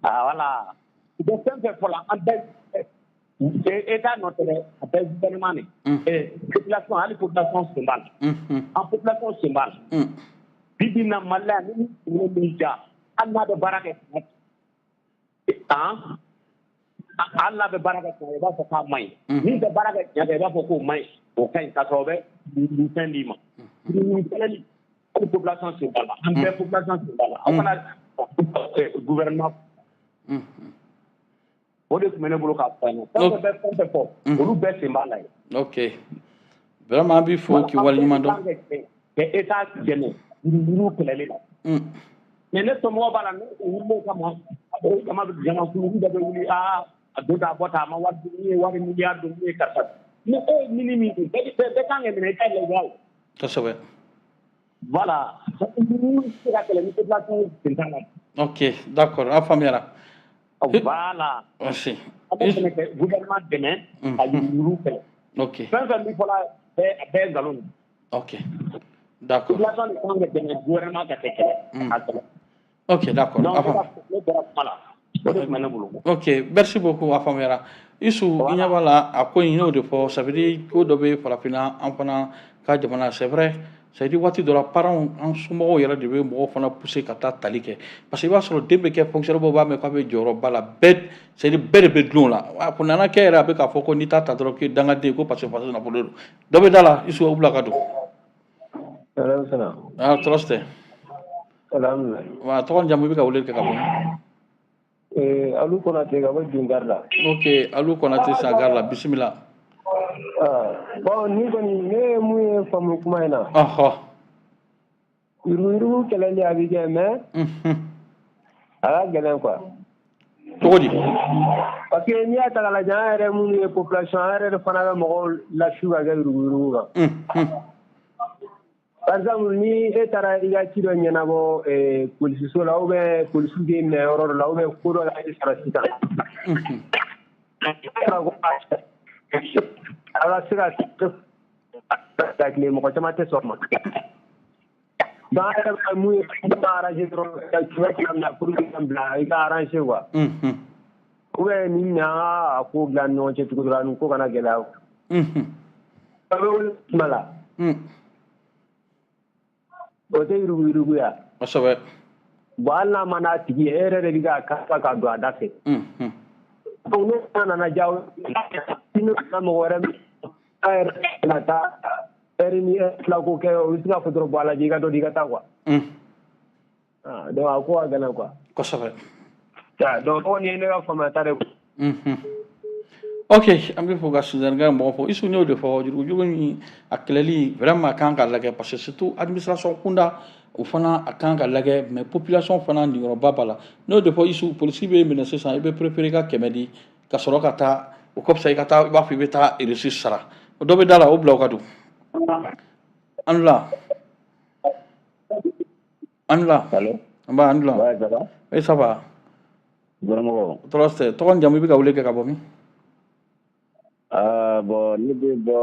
voilà u bɛ fɛn fɛn fɔ la an bɛɛ État nɔ tɛ dɛ a bɛɛ gouvernement de population hali population sen b'a la an population sen b'a la bi bi in na Mali la ni min ja hali n'a bɛ baara kɛ Allah bɛ baara kɛ i b'a fɔ k'a man ɲi min tɛ baara kɛ i b'a fɔ k'o man ɲi o ka ɲi k'a sɔrɔ o bɛ fɛn d'i ma kɛlɛli aw population sen b'a la an bɛɛ population sen b'a la aw kana gouvernement o de tun bɛ ne bolo k'a fɔ ɲɛna fɛn bɛɛ fɔ olu bɛɛ sen b'a la ye. Ok vraiment an b'i fo k'i waleɲuman dɔn. Ka État dɛmɛ yurugu kɛlɛli la mais ne somɔgɔw b'a la ne wulil'o kama o jama kulugu dɔ bɛ wuli a don ta a bɔ ta a ma wari di min ye wari miliyari don min ye karisa mais e ye mini min dun bɛɛ kan ka minɛ i ka lajɛ o. Kosɛbɛ. Voilà yurugu tɛ se ka kɛlɛ ni population sen t'a la. Ok d'accord an faamuyara. Voilà. Merci. An bɛ fɛnɛ kɛ gouvernement dɛmɛ ka yurugu kɛlɛ. Ok. Fɛn fɛn min fɔla a bɛɛ ye nkalon ye. Ok d'accord. Population de kan ka dɛmɛ gouvernement ka kɛ kɛlɛ. Ok d'accord donc ne bɔra kuma la o de tun bɛ ne bolo. Ok merci beaucoup a faamuyara Isu i ɲɛ b'a la a ko in y'o de fɔ ça veut dire ko dɔ bɛ farafinna an fana ka jamana c'est vrai c'est à dire waati dɔ la parents an somɔgɔw yɛrɛ de bɛ mɔgɔw fana pousser ka taa tali kɛ parce que i b'a sɔrɔ den bɛ kɛ fonctionnaire b'a mɛn k'a bɛ jɔyɔrɔba la bɛɛ c'est à dire bɛɛ de bɛ dulon o la a nana kɛ yɛrɛ a bɛ k'a fɔ ko n'i t'a ta dɔrɔn k'i dangaden ko parce que faso nafolo don dɔ bɛ da la Isu o bila ka don. Tɔɔrɔ tɛ. Wa tɔgɔ ni jamu i bɛ ka wele kɛ ka bɔ. Alu Konate ka bɔ Jungari la. Ok Alu Konate Sagari la bisimila. Bon ni kɔni ne ye mun ye faamu kuma in na. Yurugu kɛlɛli a bɛ kɛ mais a ka gɛlɛn quoi. Cogo di. Parce que n'i y'a ta k'a lajɛ an yɛrɛ minnu ye population an yɛrɛ de fana bɛ mɔgɔw lasiw ka kɛ yurugu kan. Par exemple ni e taara i ka ci dɔ ɲɛnabɔ polisiso la ou bien polisiw bɛ minɛ yɔrɔ dɔ la ou bien ko dɔ la i sara sisan a ka se ka tile mɔgɔ caman tɛ sɔn ma donc an yɛrɛ bɛ mun ye ka arranger dɔrɔn ka kɛmɛ mina pour que ka bila i ka arranger quoi ou bien ni minɛ an ka ko bila ni ɲɔgɔn cɛ cogo dɔ la nin ko kana gɛlɛya o a bɛ wele kuma la. O tɛ yurugu ya. Kosɛbɛ. Bon hali n'a ma n'a tigi ye e yɛrɛ de bɛ ka kasa ka don a da fɛ. Donc n'o nana diya ni mɔgɔ wɛrɛ min a yɛrɛ ka taa heure ni fila ko kɛ o bɛ se ka fɔ dɔrɔn bɔ a lajɛ i ka dɔ di i ka taa quoi. Donc a ko ka gɛlɛn quoi. Kosɛbɛ. Donc o kɔni ye ne ka faamuyata de ye. Ok an bɛ fɔ ka Suzanne mɔgɔ fɔ Isu y'o de fɔ yurugu ni a kɛlɛli vraiment a kan ka lajɛ parce que surtout administration kunda o fana a kan ka lajɛ mais population fana niyɔrɔba b'a la n'o de fɔ Isu polisi bɛ minɛ sisan i bɛ préférer ka kɛmɛ di ka sɔrɔ ka taa o ka fisa i ka taa i b'a fɔ i bɛ taa reçu sara o dɔ bɛ da la o bila o ka don. An la. An la. An b'a an la. E ça va. Tɔɔrɔ tɛ tɔgɔ ni jamu i bɛ ka wele kɛ ka bɔ min. Bon ne bɛ bɔ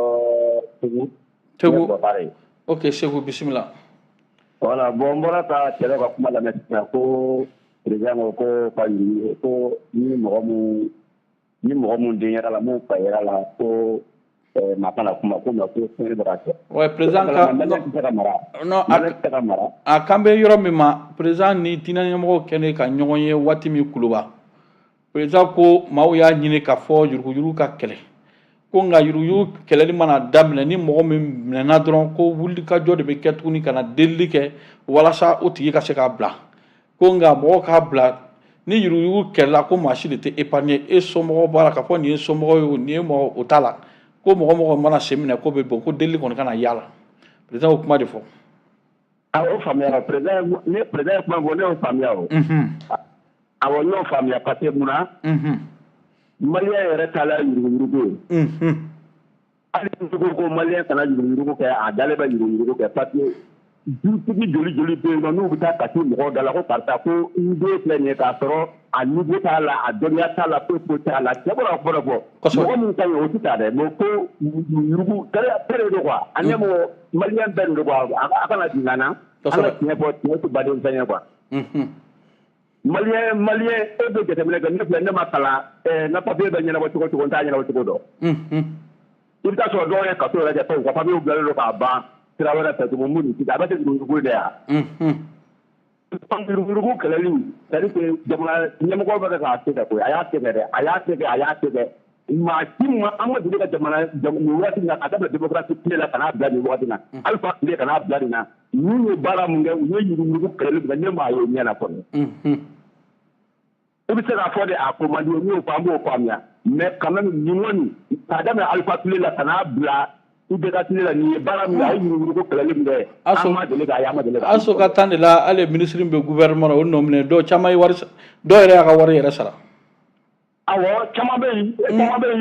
Segu. Segu ok Segu bisimila. Voilà bon n bɔra ka cɛla ka kuma lamɛn sisan ko président ko ka ko ni mɔgɔ mun den yɛrɛ la mun fa yɛrɛ la ko ma kana kuma ko ma ko fɛn dɔ ka kɛ. Ouais président ka non a kan bɛ yɔrɔ min ma président ni diinɛ ɲɛmɔgɔw kɛlen ka ɲɔgɔn ye waati min kuluba président ko maaw y'a ɲini ka fɔ yurugu ka kɛlɛ. Ko nka yurugu kɛlɛli mana daminɛ ni mɔgɔ min minɛna dɔrɔn ko wulikajɔ de bɛ kɛ tuguni ka na delili kɛ walasa o tigi ka se k'a bila ko nka mɔgɔ k'a bila ni yurugu kɛlɛla ko maa si de tɛ épargner e somɔgɔw b'a la k'a fɔ nin ye somɔgɔ ye o nin ye mɔgɔ o t'a la ko mɔgɔ mana sen minɛ ko bɛ bɔ ko delili kɔni kana yaala président y'o kuma de fɔ. O faamuyara président ne président ye kuma fɔ ne y'o faamuya o. Awɔ n y'o faamuya parce que munna. Malien yɛrɛ taala yurugu ye. Hali ni ko malien kana yurugu kɛ a dalen bɛ yurugu kɛ parce que dutigi joli bɛ yen nɔ n'u bɛ taa kasi mɔgɔw da la ko karisa ko n den filɛ nin ye k'a sɔrɔ a niveau t'a la a dɔnniya t'a la foyi t'a la cɛ bɔra fɔlɔ fɔ mɔgɔ min ka ɲi o tɛ taa dɛ mais ko yurugu tere de quoi a ɲɛmɔgɔ malien bɛɛ de quoi a kana jigin an na an ka tiɲɛ fɔ tiɲɛ tɛ baden fɛn ye quoi. Malien e bɛ jateminɛ kɛ ne filɛ ne ma kalan n ka papier bɛ ɲɛnabɔ cogo cogo n t'a ɲɛnabɔ cogo dɔn. I bɛ taa sɔrɔ dɔw ye kaso yɛrɛ kɛ u ka papier bilalen don k'a ban sira wɛrɛ fɛ tugun mun ni a bɛ kɛ yurugu de yan. yurugu kɛlɛli c'est-à-dire que jamana ɲɛmɔgɔ bɛ k'a kɛ dɛ koyi a y'a kɛ dɛ a y'a kɛ dɛ maa si ma an ma deli ka jamana nin waati in na ka daminɛ démocratie tile la ka n'a bila nin waati in na Alpha tile ka n'a bila nin na n'u ye baara mun kɛ u ye yurugu kɛlɛli min kɛ ne m'a ye o ɲɛ na kɔni i bɛ se k'a fɔ de a ko man di n'o fɔ an b'o faamuya mais quand même nin kɔni k'a daminɛ Alpha tile la ka n'a bila IBK tile la nin ye baara min kɛ a ye yurugu kɛlɛli min kɛ an ma deli k'a ye an ma deli k'a ye. Aso ka tan de la ale ministre bɛ gouvernement na o nɔ minɛ dɔw caman ye wari dɔw yɛrɛ y'a ka wari yɛrɛ sara. Awɔ caman bɛ yen i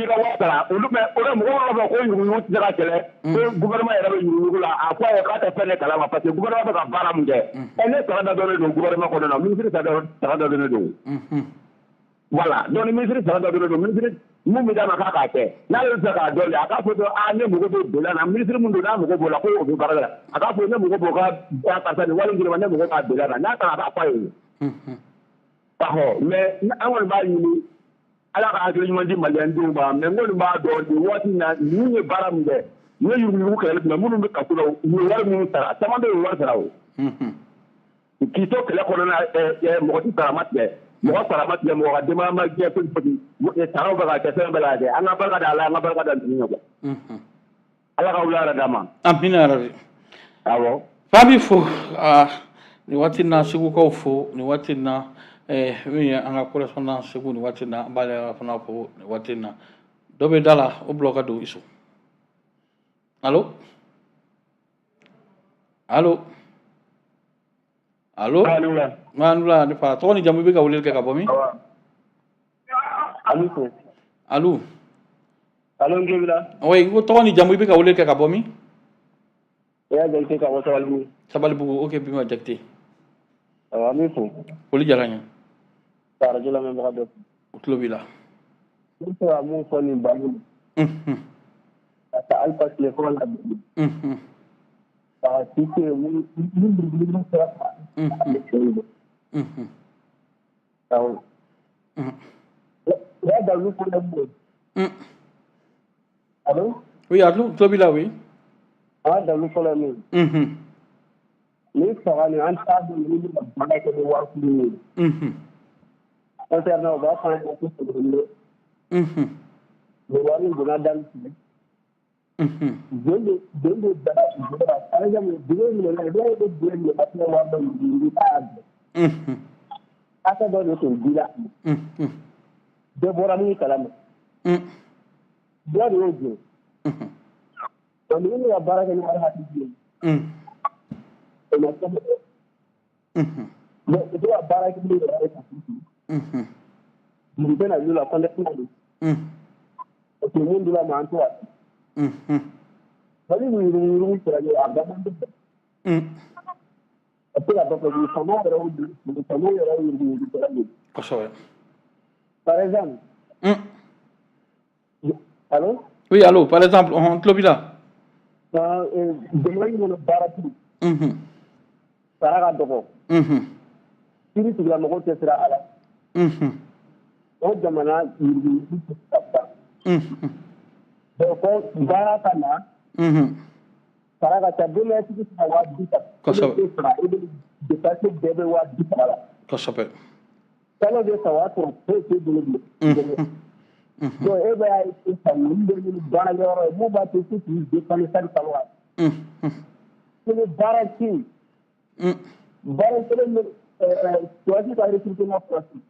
ka wari sara olu mɛ o de mɔgɔw b'a fɔ ko yurugu tɛ se ka kɛlɛ ko gouvernement yɛrɛ bɛ yurugu la a fɔ a ye k'a tɛ fɛn de kalama parce que gouvernement bɛ ka baara min kɛ ne sara dɔ dɔnnen don gouvernement kɔnɔ na ministre sara dɔ dɔnnen don voilà donc ni ministre sara dɔ dɔnnen don ministre mun bɛ d'a ma k'a k'a kɛ n'ale bɛ fɛ k'a dɔn a k'a fɔ dɔrɔn ne mago bɛ dolan na ministre mun don n'a mago b'o la ko o bɛ baara la a k'a fɔ ne mago b'o ka karisa nin wari in di ne ma ne mago b'a dolan na n'a taara a b'a fɔ a ye mais an kɔni b'a ɲini ala ka hakili ɲuman di maliyɛndenw ma mais n kɔni b'a dɔn nin waati in na ninnu ye baara min kɛ n'u ye yurugu kɛlɛli kun minnu bɛ kaso la u ye wari minnu sara caman bɛ yen wari sara o k'i to kɛlɛ kɔnɔna mɔgɔ tɛ sara ma tigɛ mɔgɔ sara ma tigɛ mɔgɔ ka denbaya ma jɛ foyi saraw bɛ ka kɛ fɛn bɛɛ ka kɛ an ka barika da ala an ka barika da ntumi ɲɛ ala ka wuli ara d'a ma. Amina yarabi. Awɔ. Fa b'i fo nin waati in na Segukaw fo nin waati in na min ye an ka correspondant Segu nin waati in na an b'ale yɛrɛ fana fo nin waati in na dɔ bɛ da la o bila ka don i so. Allo. Manula ne fa tɔgɔ ni jamu i bɛ ka weleli kɛ ka bɔ min? Allo. Allo n tulo b'i la. Oui n ko tɔgɔ ni jamu i bɛ ka weleli kɛ ka bɔ min? Yaya Jakite ka bɔ Sabalibugu. Sabalibugu ok Bima Jakite. Awɔ an b'i fo. Foli diyara n ye. Ka radio lamɛnbaga bɛɛ fo. U tulo b'i la. N bɛ se ka mun fɔ nin baabu la. Ka taa Alpha tile fɔlɔ la bi. Ka Cisse mun buruburu sera ka. Awɔ. Ya dalu ko la bo. Allo? Oui, allo, tulo b'i la oui. Dalu ko la min. Ni faga ni an t'a dɔn ni bɛna baara kɛ ni wari kulu min ye. Concernant o b'a fɔ an ye ko sɛbɛnni. Ni wari in donna da min fɛ. Jɔn de dara jɔn la par exemple dugu minɛ na dɔw bɛ dugu minɛ ka tɛmɛ wari dɔ ɲini k'a y'a bɛn. Asa dɔ de tun dira. Bɛɛ bɔra min kalama. Dɔ de y'o jɔ. Donc ni ka baara kɛ ni wari hakili ye. Mais il doit barrer qui est là. Il peut aller la connexion. Parce que le monde la manque. Allez nous pour aller à Gamande. Après la bataille du Sama, le Sama era une par exemple. Allô? Oui, allô, par exemple, on te l'a là. Demain, on a barré. Sara ka dɔgɔ. Kiri tigilamɔgɔw tɛ siran a la. O jamana yurugu tɛ se ka ban. Donc ko baara ka na. Sara ka ca denbaya tigi tɛ ka 50 ta. Kosɛbɛ. I bɛ dépense bɛɛ bɛ 50 la. Kosɛbɛ. Kalo bɛ sa o y'a sɔrɔ foyi tɛ bolo bilen. Donc e bɛ y'a ye sisan olu bɛ ɲini baarakɛyɔrɔ ye mun b'a to k'u k'i dépanner chaque kalo wa. Ni baara tɛ yen. Baara kelen bɛ choisi ka recrutement process.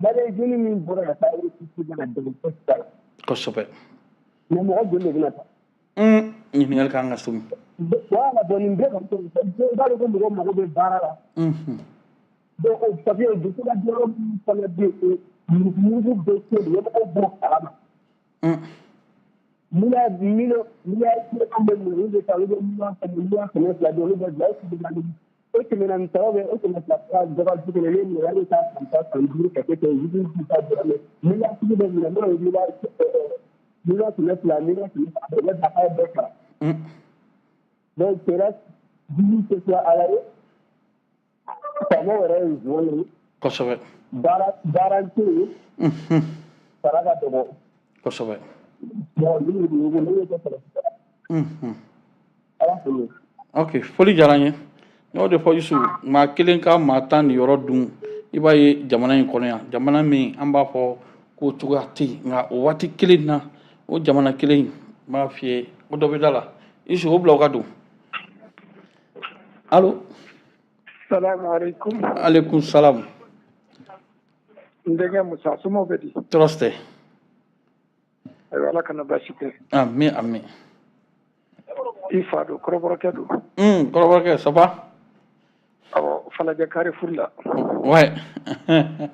Bale joli min bɔra ka taa recrutement na dɛmɛ sisan. Kosɛbɛ. Mais mɔgɔ joli de bɛna taa? Ɲininkali kan ka sɔmi. Voilà donc nin bɛɛ kɔni tɛ i b'a dɔn ko mɔgɔ mago bɛ baara la. Donc o papier o dusu ka jɔyɔrɔ min fana bɛ yen mugu bɛ se yen ɲɛmɔgɔw b'o kalama. Miliyari bɛ mun olu bɛ taa olu bɛ miliyɔn 100 di olu bɛ bila o kɛmɛ naani sara o kɛmɛ fila ka dɔgɔ du kɔnɔ ne ɲininka ale taa san 5 ka kɛ yugu ta dɔrɔn miliyari tigi bɛ minɛ n'o ye miliyɔn 100 miliyɔn 100 a bɛ dafa bɛɛ sara. Donc c'est là du que soit à la faamaw yɛrɛ ye zɔn ye. Kosɛbɛ. Baara tɛ yen. Sara ka dɔgɔ. Kosɛbɛ. Ok, foli diyara n ye n'o de fɔ Yusu maa kelen ka maa tan ni yɔrɔ dun i b'a ye jamana in kɔnɔ yan jamana min an b'a fɔ ko cogoya tɛ yen nka o waati kelen na o jamana kelen in n b'a f'i ye ko dɔ bɛ da la Yusu o bila o ka don allo. Salamu alaikum. Alaikum salam. N denkɛ Musa somɔgɔw bɛ di. Tɔɔrɔ tɛ. Ayiwa Ala kana baasi kɛ. Amin amin. I fa don kɔrɔbɔrɔkɛ don. Kɔrɔbɔrɔkɛ ça va? Awɔ Falajɛ Carrefour la. Ouais. N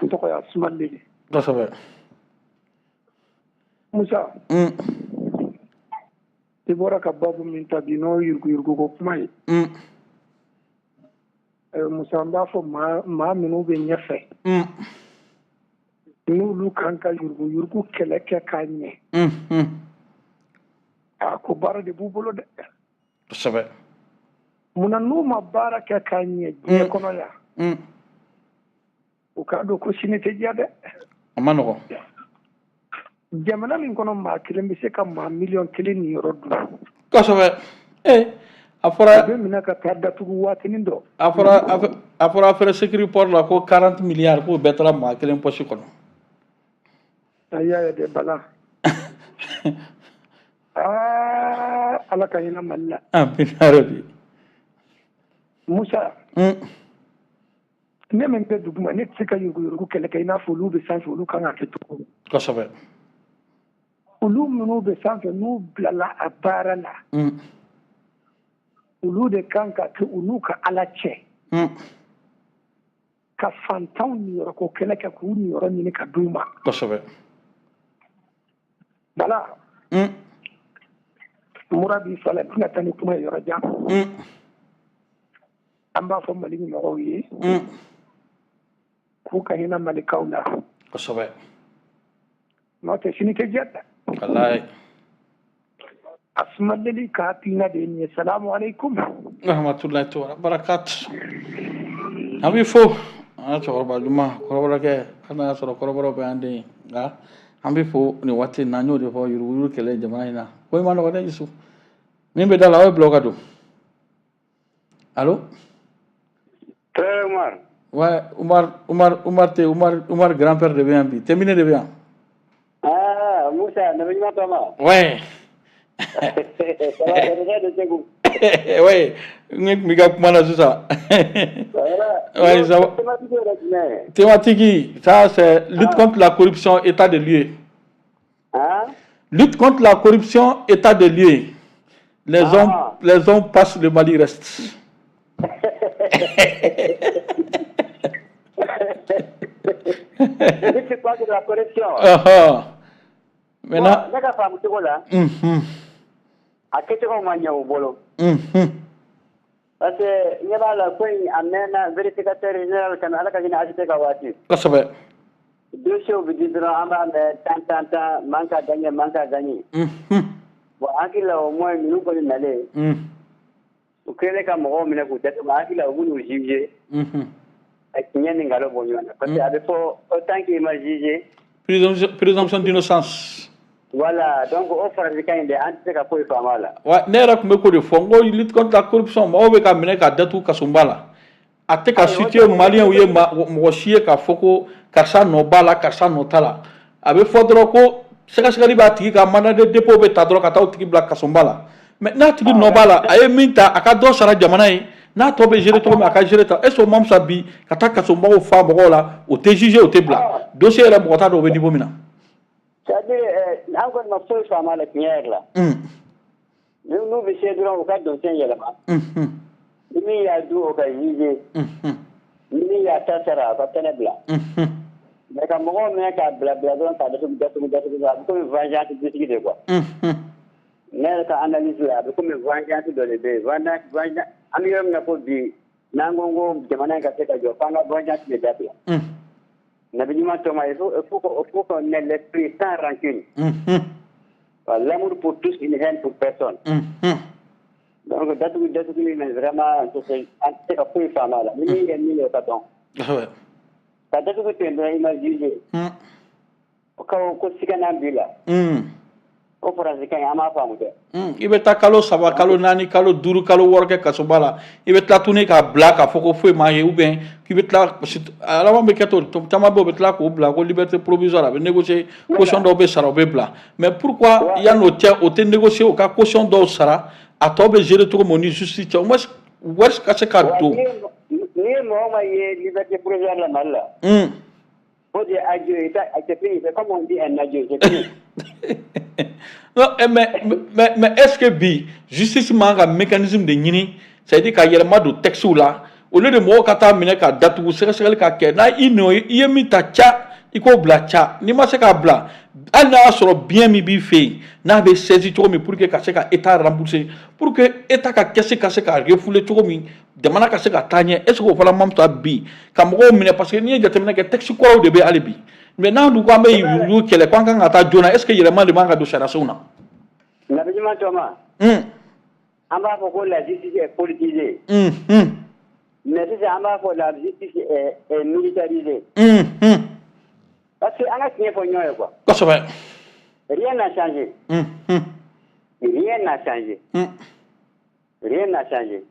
tɔgɔ ye Asumani de. Kosɛbɛ. Musa. I bɔra ka babu min ta bi n'o yuruguyurugu ko kuma ye. Musa n b'a fɔ maa minnu bɛ ɲɛfɛ. N'olu kan ka yuruguyurugu kɛlɛ kɛ k'a ɲɛ. A ko baara de b'u bolo dɛ. Kosɛbɛ. Munna n'u ma baara kɛ k'a ɲɛ diɲɛ kɔnɔ yan. U k'a dɔn ko sini tɛ diya dɛ. A ma nɔgɔn. Jamana min kɔnɔ maa kelen bɛ se ka maa 1,000,000 ni yɔrɔ dun. Kosɛbɛ. A fɔra a bɛ minɛ ka taa datugu waatinin dɔ. A fɔra affaire sécurité la ko 40 milliards k'o bɛɛ taara maa kelen poche kɔnɔ. A y'a ye dɛ Bala. Ala ka hinɛ Mali la. Amin yarabi. Musa. Ne min bɛ duguma ne tɛ se ka yuruguyurugu kɛlɛ kɛ i n'a fɔ olu bɛ sanfɛ olu kan ka kɛ cogo min. Kosɛbɛ. Olu minnu bɛ sanfɛ n'u bilala a baara la. Olu de kan ka kɛ olu ka Ala cɛ. Ka fantanw niyɔrɔ ko kɛlɛ kɛ k'u niyɔrɔ ɲini ka d'u ma. Kosɛbɛ. Bala. Mura b'i fa la tɛna taa ni kuma ye yɔrɔ jan. An b'a fɔ Mali mɔgɔw ye. K'u ka hinɛ Malikaw la. Kosɛbɛ. N'o tɛ sini tɛ diya dɛ. Walayi. Asumani ka hakilina de ye nin ye. Salamu alaikum. Rahmatulahi wa barakatu. An b'i fo an ka cɛkɔrɔba ɲuman kɔrɔbɔrɔkɛ hali n'a y'a sɔrɔ kɔrɔbɔrɔ bɛ an den nka an b'i fo nin waati in na an y'o de fɔ yuruguyurugu kɛlɛ jamana in na ko in ma nɔgɔn dɛ Yusu min bɛ da la aw ye bila o ka don allo. Umar. Ouais, Umar grand-père de bɛ yan bi Tɛmine de bɛ yan. Musa nabi ɲuman tɔ ma. Ouais. Ouais, ne tun b'i ka kuma na sisan. Ouais, ça va. Thématique, ça c'est lutte contre la corruption, état de lieu. Lutte contre la corruption, état de lieu. Les hommes passent, le Mali reste. Lutte contre la corruption. Maintenant. A kɛcogo ma ɲɛ u bolo. Parce que ɲɛ b'a la ko in a mɛnna vérificateur général kan Ala ka hinɛ ACT ka waati. Kosɛbɛ. Dossier bɛ di dɔrɔn an b'a mɛn tan man ka gagné. Bon an hakili la au moins ninnu kɔni nalen. U kɛlen ka mɔgɔw minɛ k'u datugu an hakili la u b'u juger. A tiɲɛ ni nkalon bɔ ɲɔgɔn na. Parce que a bɛ fɔ autant qu'il m'a jugé. Présomption d'innocence. Voilà, donc o farasikan in de an tɛ se ka foyi faama la. Wa ne yɛrɛ tun bɛ k'o de fɔ n ko lutte contre la corruption mɔgɔw bɛ ka minɛ ka datugu kasumba la a tɛ ka situer maliyɛnw ye mɔgɔ si ye k'a fɔ ko karisa nɔ b'a la karisa nɔ t'a la a bɛ fɔ dɔrɔn ko sɛgɛsɛgɛli b'a tigi ka mandat de dépôt bɛ ta dɔrɔn ka taa o tigi bila kasumba la mais n'a tigi nɔ b'a la a ye min ta a ka dɔ sara jamana ye n'a tɔ bɛ gérer cogo min a ka gérer ta est ce que o ma fisa bi ka taa kasumbaw fa mɔgɔw la o tɛ juger o tɛ bila dossier yɛrɛ mɔgɔ t'a dɔn o bɛ niveau min na. C'est-à-dire an kɔni ma foyi faama la tiɲɛ yɛrɛ la. N'u bɛ se dɔrɔn u ka dossier yɛlɛma. Ni min y'a dun o ka juger. Ni min y'a ta sara a ka kɛnɛ bila. Mais ka mɔgɔw minɛ k'a bila dɔrɔn k'a datugu a bɛ komi vengeance dutigi de quoi. Ne yɛrɛ ka analyse la a bɛ komi vengeance dɔ de bɛ yen vengeance an bɛ yɔrɔ min na ko bi n'an ko jamana in ka se ka jɔ f'an ka vengeance de dabila. Nabi ɲuman tɔ ma il faut qu'on ait l'esprit sans rancune. L'amour pour tous, une haine pour personne. Donc datugu mais vraiment an tɛ se ka foyi faama la ni min ye min ye o ka dɔn. Ka datugu ten dɔrɔn i ma juger. Ko siganan b'i la. o faransi kan an b'a faamu dɛ. I bɛ taa kalo 3 kalo 4 kalo 5 kalo 6 kɛ kasoba la i bɛ tila tuguni k'a bila k'a fɔ ko foyi m'a ye ou bien k'i bɛ tila a laban bɛ kɛ to caman bɛ yen u bɛ tila k'o bila ko liberté provisoire a bɛ négocier caution dɔw bɛ sara o bɛ bila mais pourquoi yan'o cɛ o tɛ négocier o ka caution dɔw sara a tɔ bɛ gérer cogo min o ni justice cɛ au moins wari ka se ka don. Ni mɔgɔ ma ye liberté provisoire la Mali la. O de ye adieu ye c'est fini c'est comme on dit un adieu c'est fini. Non, mais est-ce que bi justice man ka mécanisme de ɲini c'est à dire ka yɛlɛma don texte la au lieu de mɔgɔw ka taa minɛ ka datugu sɛgɛsɛgɛli ka kɛ n'a i nɔ ye i ye min ta ca i k'o bila ca n'i ma se k'a bila hali n'a y'a sɔrɔ bien min b'i fɛ yen n'a bɛ saisi cogo min pour que ka se ka état rembourser pour que état ka caisse ka se ka refouler cogo min jamana ka se ka taa ɲɛ est ce que o fana man ta bi ka mɔgɔw minɛ parce que n'i ye jateminɛ kɛ texte kɔrɔw de bɛ hali bi mais n'an dun ko an bɛ yurugu kɛlɛ k'an kan ka taa joona est ce que yɛlɛma de man ka don sariyasenw na. Nabi ɲuman Tɔma. An b'a fɔ ko la justice est politisée. Mais sisan an b'a fɔ la justice est militarisée. Parce que an ka tiɲɛ fɔ ɲɔgɔn ye quoi. Kosɛbɛ. Rien n'a changé. Rien n'a changé. Rien n'a changé.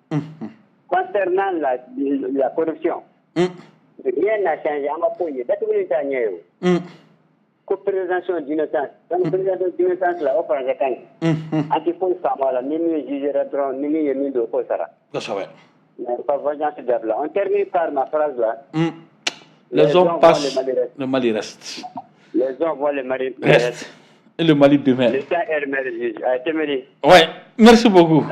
Concernant la corruption. Rien n'a changé. An ma foyi ye datuguli t'a ɲɛ ye o. Ko présomption d'innocence. Donc présomption d'innocence la o faransi kan ye. An ti foyi faamu a la ni min jugera dɔrɔn ni min ye min don o k'o sara. Kosɛbɛ. Mais pas vengeance d'Abla. On termine par ma phrase là. Les hommes passent, le Mali reste. Les hommes voient le Mali reste. Et le Mali demeure. Le temps est le meilleur. Ouais, merci beaucoup.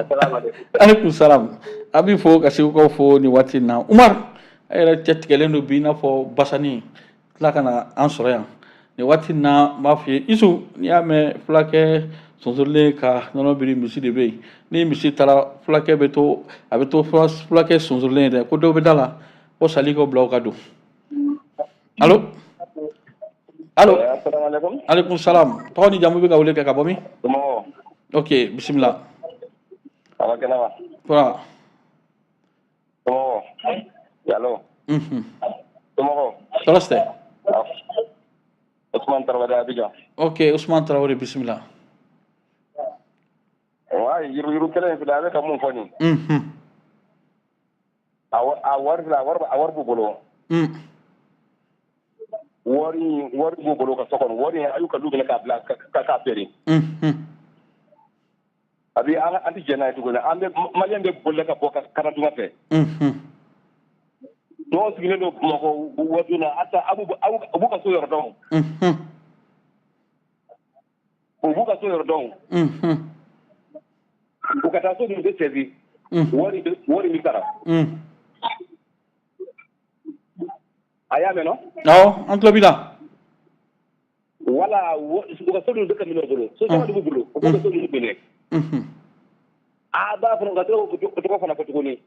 Alaikum salam. Abi fo ka se ko fo ni wati na. Umar, ay ra tigɛlen do bi n'a fɔ Basani tila ka na an sɔrɔ yan. Ni wati na m'a f'i ye Isu n'i y'a mɛn fulakɛ sonsorilen ka nɔnɔ biri misi de bɛ yen ni misi taara fulakɛ bɛ to a bɛ to fulakɛ sonsorilen ye dɛ ko dɔw bɛ da la ko sali ka bila o ka don. Allo. Assalamualaikum. Alaikum salam. Tɔgɔ ni jamu bɛ ka wele kɛ ka bɔ min? Somɔgɔw. Ok, bisimila. Ala kɛnɛma. Tora. Somɔgɔw. Yalo. Somɔgɔw. Tɔɔrɔ tɛ. Usman Traoré Abidjan. Ok, Usman Traoré bisimila. Wa yiru kelen filɛ a bɛ ka mun fɔ nin. A wari b'u bolo. Wari b'u bolo ka so kɔnɔ wari a y'u ka du minɛ k'a bila k'a feere. A bɛ an tɛ jɛn n'a ye tuguni an bɛ maliyɛn bɛ boli ka bɔ kana dunga fɛ. Dɔw sigilen don Bamakɔ waati na ata a b'u ka so yɔrɔ dɔn. U b'u ka so yɔrɔ dɔn. U ka taa so min bɛ sɛbi wari min sara. A y'a mɛn no? Awɔ, an tulo b'i la. Wala u ka so min bɛ ka minɛ u bolo so caman de b'u bolo u b'u ka so min minɛ. A b'a fɔ ka tɔgɔ fana fɔ tuguni.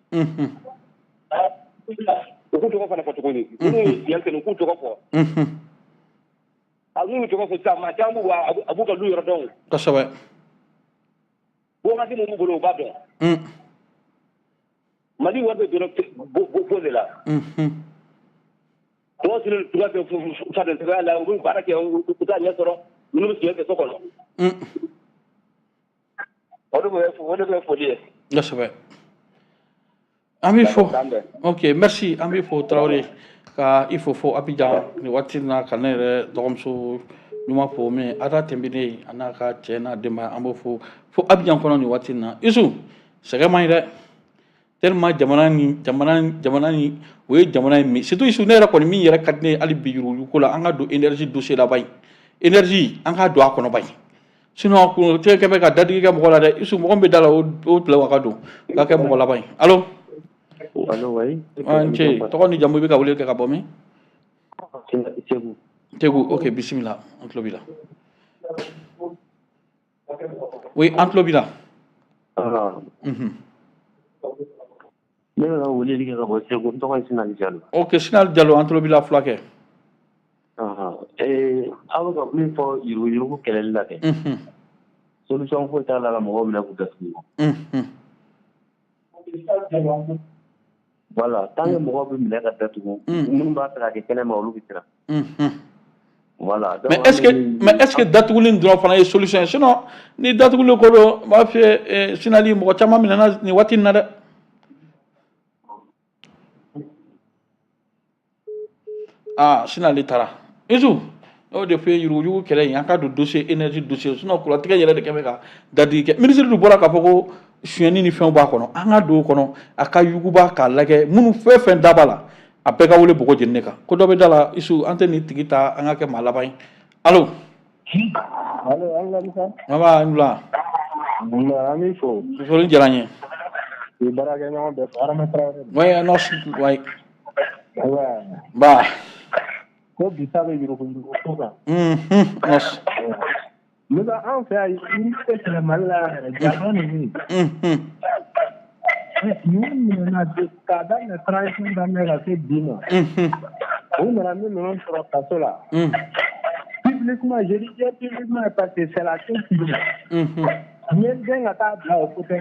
U k'u tɔgɔ fana fɔ tuguni. Minnu ye fiɲɛ kɛ u k'u tɔgɔ fɔ. A n'u tɔgɔ fɔ sisan maa caman a b'u ka du yɔrɔ dɔn. Kosɛbɛ. Wagati min b'u bolo u b'a dɔn. Mali wari bɛ dɔrɔn po de la. Dɔw sigilen tuga bɛ fadentogoya la u bɛ baara kɛ u t'a ɲɛ sɔrɔ minnu bɛ fiɲɛ kɛ so kɔnɔ. O de bɛ foli ye. Kosɛbɛ. An b'i fo. Ok, merci. An b'i fo Traoré ka i fo fo Abidjan nin waati in na ka ne yɛrɛ dɔgɔmuso ɲuman fo min Ada Tɛnbine a n'a ka cɛ n'a denbaya an b'o fo Abidjan kɔnɔ nin waati in na. Isu sɛgɛn man ɲi dɛ. Tellement jamana ni o ye jamana in min surtout Isu ne yɛrɛ kɔni min yɛrɛ ka di ne ye hali bi yurugu ko la an ka don énergie dossier la ba in énergie an ka don a kɔnɔ ba in sinon tigɛ kɛ bɛ ka dadigi kɛ mɔgɔ la dɛ Isu mɔgɔ min bɛ da la o tile ka don k'a kɛ mɔgɔ laban ye allo. Allo oui. N cɛ tɔgɔ ni jamu i bɛ ka wele kɛ ka bɔ min? Tegu ok bisimila an tulo b'i la. Oui an tulo b'i la. Ne bɛ ka weleli kɛ ka bɔ Segu n tɔgɔ ye Sinali Jalo. Ok Sinali Jalo an tulo b'i la fulakɛ. Aw bɛ ka min fɔ yurugu kɛlɛli la kɛ. Solution foyi t'a la ka mɔgɔw minɛ k'u datugu. Voilà tant que mɔgɔw bɛ minɛ ka datugu minnu b'a fɛ ka kɛ kɛnɛma olu bɛ siran. Voilà. Mais est-ce que datugulin dɔrɔn fana ye solution sinon ni datugulen ko don b'a fɛ sinali mɔgɔ caman minɛna nin waati in na dɛ. Sinali taara Isu o de fɛ yuruguyugu kɛlɛ in an ka don dossier énergie dossier sinon kuratigɛ yɛrɛ de kɛ bɛ ka dadigi kɛ ministre dun bɔra k'a fɔ ko suyɛni ni fɛnw b'a kɔnɔ an ka don o kɔnɔ a ka yuguba k'a lajɛ minnu fɛn fɛn da b'a la a bɛɛ ka wele bɔgɔ jeni ne kan ko dɔ bɛ da la Isu an tɛ nin tigi ta an ka kɛ maa laban ye allo. Allo Alamisa. Mama Nula. Ami fo. Foli diyara n ye. I baarakɛ ɲɔgɔn bɛɛ Arama Traoré. Oui, non, oui. Ba. Ko bi ta bɛ yurugu ko kan. Musa an fɛ yan yiri tɛ kɛlɛ Mali la yɛrɛ jama ninnu. Ninnu minɛna k'a daminɛ transition daminɛ ka se bi ma. U nana min ninnu sɔrɔ kaso la. Publiquement, je disais publiquement parce que c'est la chose publique. Même bien à ta bila au côté.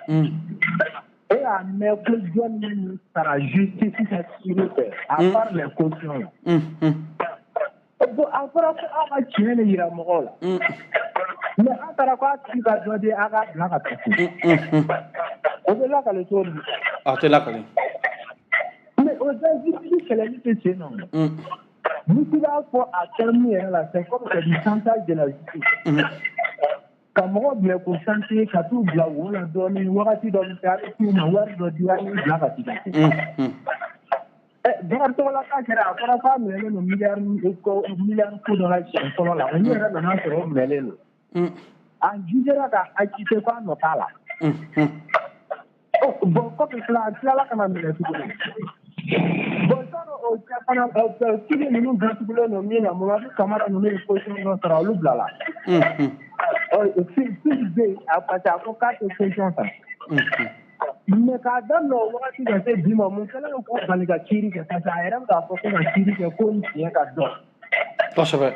Et à mes besoins sera justice sécurité à part les cautions. Bon, encore à tuer les iramola. Mais à ta quoi tu vas donner à la capacité. Au-delà de l'étoile. Ah, t'es là, Kali. Mais au-delà c'est la justice, non. Nous pouvons faire à terminer là, c'est comme le pourcentage de la justice. Quand on bien concentrer, quand tout blanc, on a donné, on a dit dans le cas, on a dit dans le cas, dans la carrière, après la femme, elle est un milliard de dollars sur le là. On est maintenant sur le mêlé. En jugeant à qui c'est pas notre là. Bon, comme cela, là, quand même, bon, ça, si les nous gratulons nos miens, mon avis, comment nous les positions notre loup là. Si, après ça, faut quatre questions. Mais quand dans nos voix, si on fait du moment, c'est là où on va les gâcher, que ça a l'air d'avoir fait un tir qui est comme si un cadeau. C'est vrai.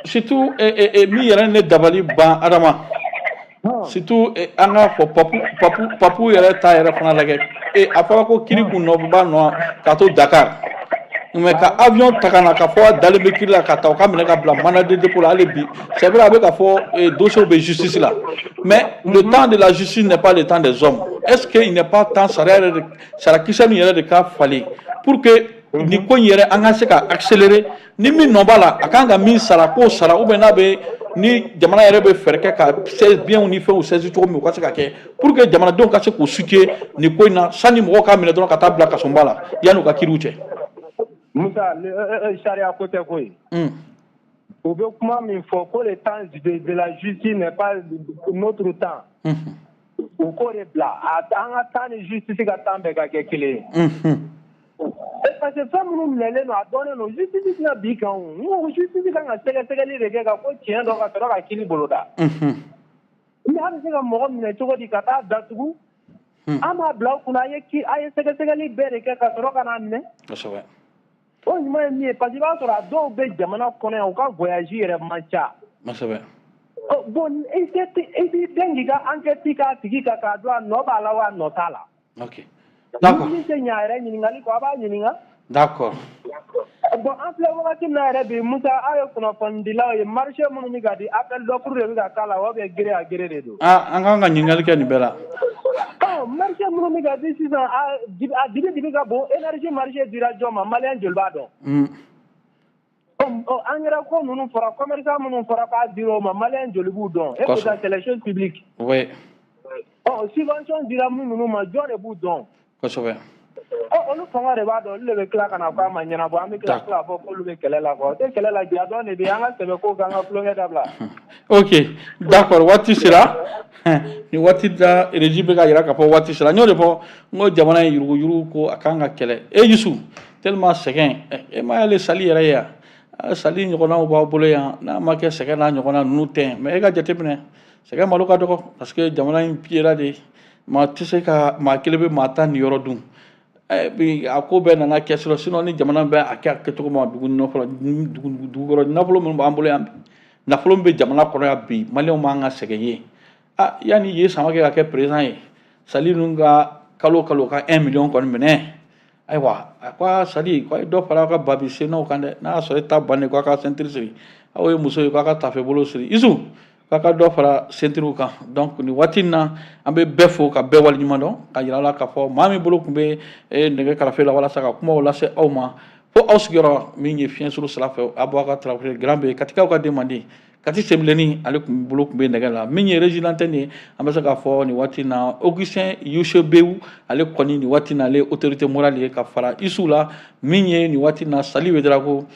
Surtout, mi yɛrɛ ne dabali ban adama. Surtout an ka fɔ papu yɛrɛ ta yɛrɛ fana lajɛ a fɔra ko kiri kun nɔ b'a nɔ ka to Dakar mais ka avion ta ka na ka fɔ dalen bɛ kiri la ka taa u ka minɛ ka bila mana de dépôt la hali bi c'est vrai a bɛ ka fɔ dossier bɛ justice la mais le temps de la justice n'est pas le temps des hommes est-ce que il n'est pas temps sarakisɛ nin yɛrɛ de ka falen pour que ni ko in yɛrɛ an ka se ka accélérer ni min nɔ b'a la a kan ka min sara k'o sara ou bien n'a bɛ ni jamana yɛrɛ bɛ fɛɛrɛ kɛ ka biens ni fɛnw saisir cogo min u ka se ka kɛ pour que jamanadenw ka se k'u situer ni ko in na sani mɔgɔw k'a minɛ dɔrɔn ka taa bila kasonba la yanni u ka kiriw cɛ. Musa sariya ko tɛ ko ye. U bɛ kuma min fɔ ko le temps de la justice n'est pas notre temps. U k'o de bila an ka temps ni justice ka temps bɛɛ ka kɛ kelen ye. Parce que fɛn minnu minɛlen don a dɔnnen don justice tɛna bin kan o n ko justice kan ka sɛgɛsɛgɛli de kɛ ka ko tiɲɛ dɔ ka sɔrɔ ka kiiri boloda. Mais a bɛ se ka mɔgɔ minɛ cogo di ka taa datugu an b'a bila u kunna a ye sɛgɛsɛgɛli bɛɛ de kɛ ka sɔrɔ ka n'a minɛ. Kosɛbɛ. O ɲuman ye min ye parce que i b'a sɔrɔ a dɔw bɛ jamana kɔnɔ yan u ka voyage yɛrɛ man ca. Kosɛbɛ. Bon i b'i den k'i ka enquête k'a tigi kan k'a dɔn a nɔ b'a la wa a nɔ t'a la. Ok. D'accord. Ni tɛ ɲɛ a yɛrɛ ɲininkali kɔ a b'a ɲininka. D'accord. Bon an filɛ wagati min na yɛrɛ bi Musa aw ye kunnafonidilaw ye marché minnu bɛ ka di appel d'offre de bɛ ka k'a la ou bien gere à gere de don. An kan ka ɲininkali kɛ nin bɛɛ la. Marché minnu bɛ ka di sisan a dibi ka bon énergie marché dira jɔn ma maliyɛn joli b'a dɔn. Engrais ko ninnu fɔra commerçant minnu fɔra k'a dir'o ma maliyɛn joli b'u dɔn. Et puis c'est les choses publiques. Oui. Subvention dira minnu ma jɔn de b'u dɔn. Kosɛbɛ. Olu fanga de b'a dɔn olu de bɛ tila ka na fɔ a ma ɲɛnabɔ an bɛ tila ka fɔ k'olu bɛ kɛlɛ la quoi o tɛ kɛlɛ la bi a dɔn de bɛ an ka sɛbɛn ko k'an ka tulonkɛ dabila. Ok d'accord waati sera ni waati da régie bɛ ka yira k'a fɔ waati sera n y'o de fɔ n ko jamana in yuruguyurugu ko a kan ka kɛlɛ Yusu tellement sɛgɛn e ma y'ale sali yɛrɛ ye yan sali ɲɔgɔnnaw b'aw bolo yan n'a ma kɛ sɛgɛn n'a ɲɔgɔnna ninnu tɛ mais e ka jateminɛ sɛgɛn malo ka dɔgɔ parce que jamana in piyera de maa tɛ se ka maa kelen bɛ maa tan ni yɔrɔ dun. Bi a ko bɛɛ nana kɛ sɔrɔ sinon ni jamana bɛ a kɛ a kɛcogo ma dugu kɔrɔ nafolo minnu b'an bolo yan nafolo min bɛ jamana kɔnɔ yan bi maliyɛnw b'an ka sɛgɛn ye yanni ye sama kɛ ka kɛ président ye sali ninnu ka kalo ka 1 million kɔni minɛ ayiwa a ko sadi ko dɔ fara ka babi sennaw kan dɛ n'a y'a sɔrɔ e ta bannen ko a ka ceinture siri aw ye muso ye ko a ka tafe bolo siri isu k'a ka dɔ fara ceinture kan donc nin waati in na an bɛ bɛɛ fo ka bɛɛ waleɲuman dɔn ka yira la k'a fɔ maa min bolo tun bɛ nɛgɛ karafe la walasa ka kumaw lase aw ma fo aw sigiyɔrɔ min ye fiɲɛ suru sira fɛ Abuakar Traoré grand bɛ Katikaw ka den manden Kati Sembileni ale bolo tun bɛ nɛgɛ la min ye régie antenne ye an bɛ se k'a fɔ nin waati in na Augustin Youchebew ale kɔni nin waati in na ale autorité morale ye ka fara Isu la min ye nin waati in na Sali Ouedraogo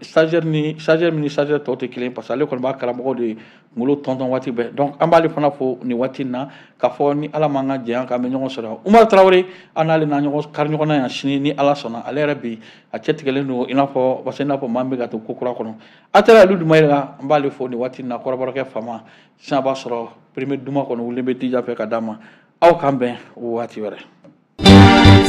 stagiaire min ni stagiaire tɔw tɛ kelen parce que ale kɔni b'a karamɔgɔ de ngolo tɔntɔn waati bɛɛ donc an b'ale fana fo nin waati in na k'a fɔ ni Ala m'an ka jɛnya k'an bɛ ɲɔgɔn sɔrɔ Umar Traoré an n'ale na ɲɔgɔn kari ɲɔgɔn na yan sini ni Ala sɔnna ale yɛrɛ bi a cɛ tigɛlen don i n'a fɔ parce que i n'a fɔ maa min bɛ ka to ko kura kɔnɔ a taara Alu Dumayira an b'ale fo nin waati in na kɔrɔbɔrɔkɛ fama sisan a b'a sɔrɔ premier duma kɔnɔ wulilen bɛ Dija fɛ ka d'a ma aw k'an bɛn waati wɛrɛ.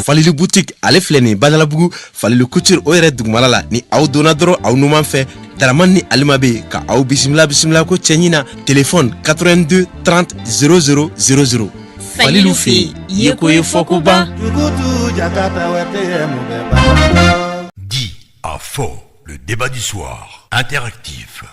Falili boutique ale filɛ nin Badalabugu Falili couture o yɛrɛ dugumala la ni aw donna dɔrɔn aw numan fɛ Daraman ni Alima bɛ ka aw bisimila ko cɛɲi na téléphone 82 30 00 00 Falilu fɛ ye ko ye fɔ ko ban. Dit à faux, le débat du soir interactif.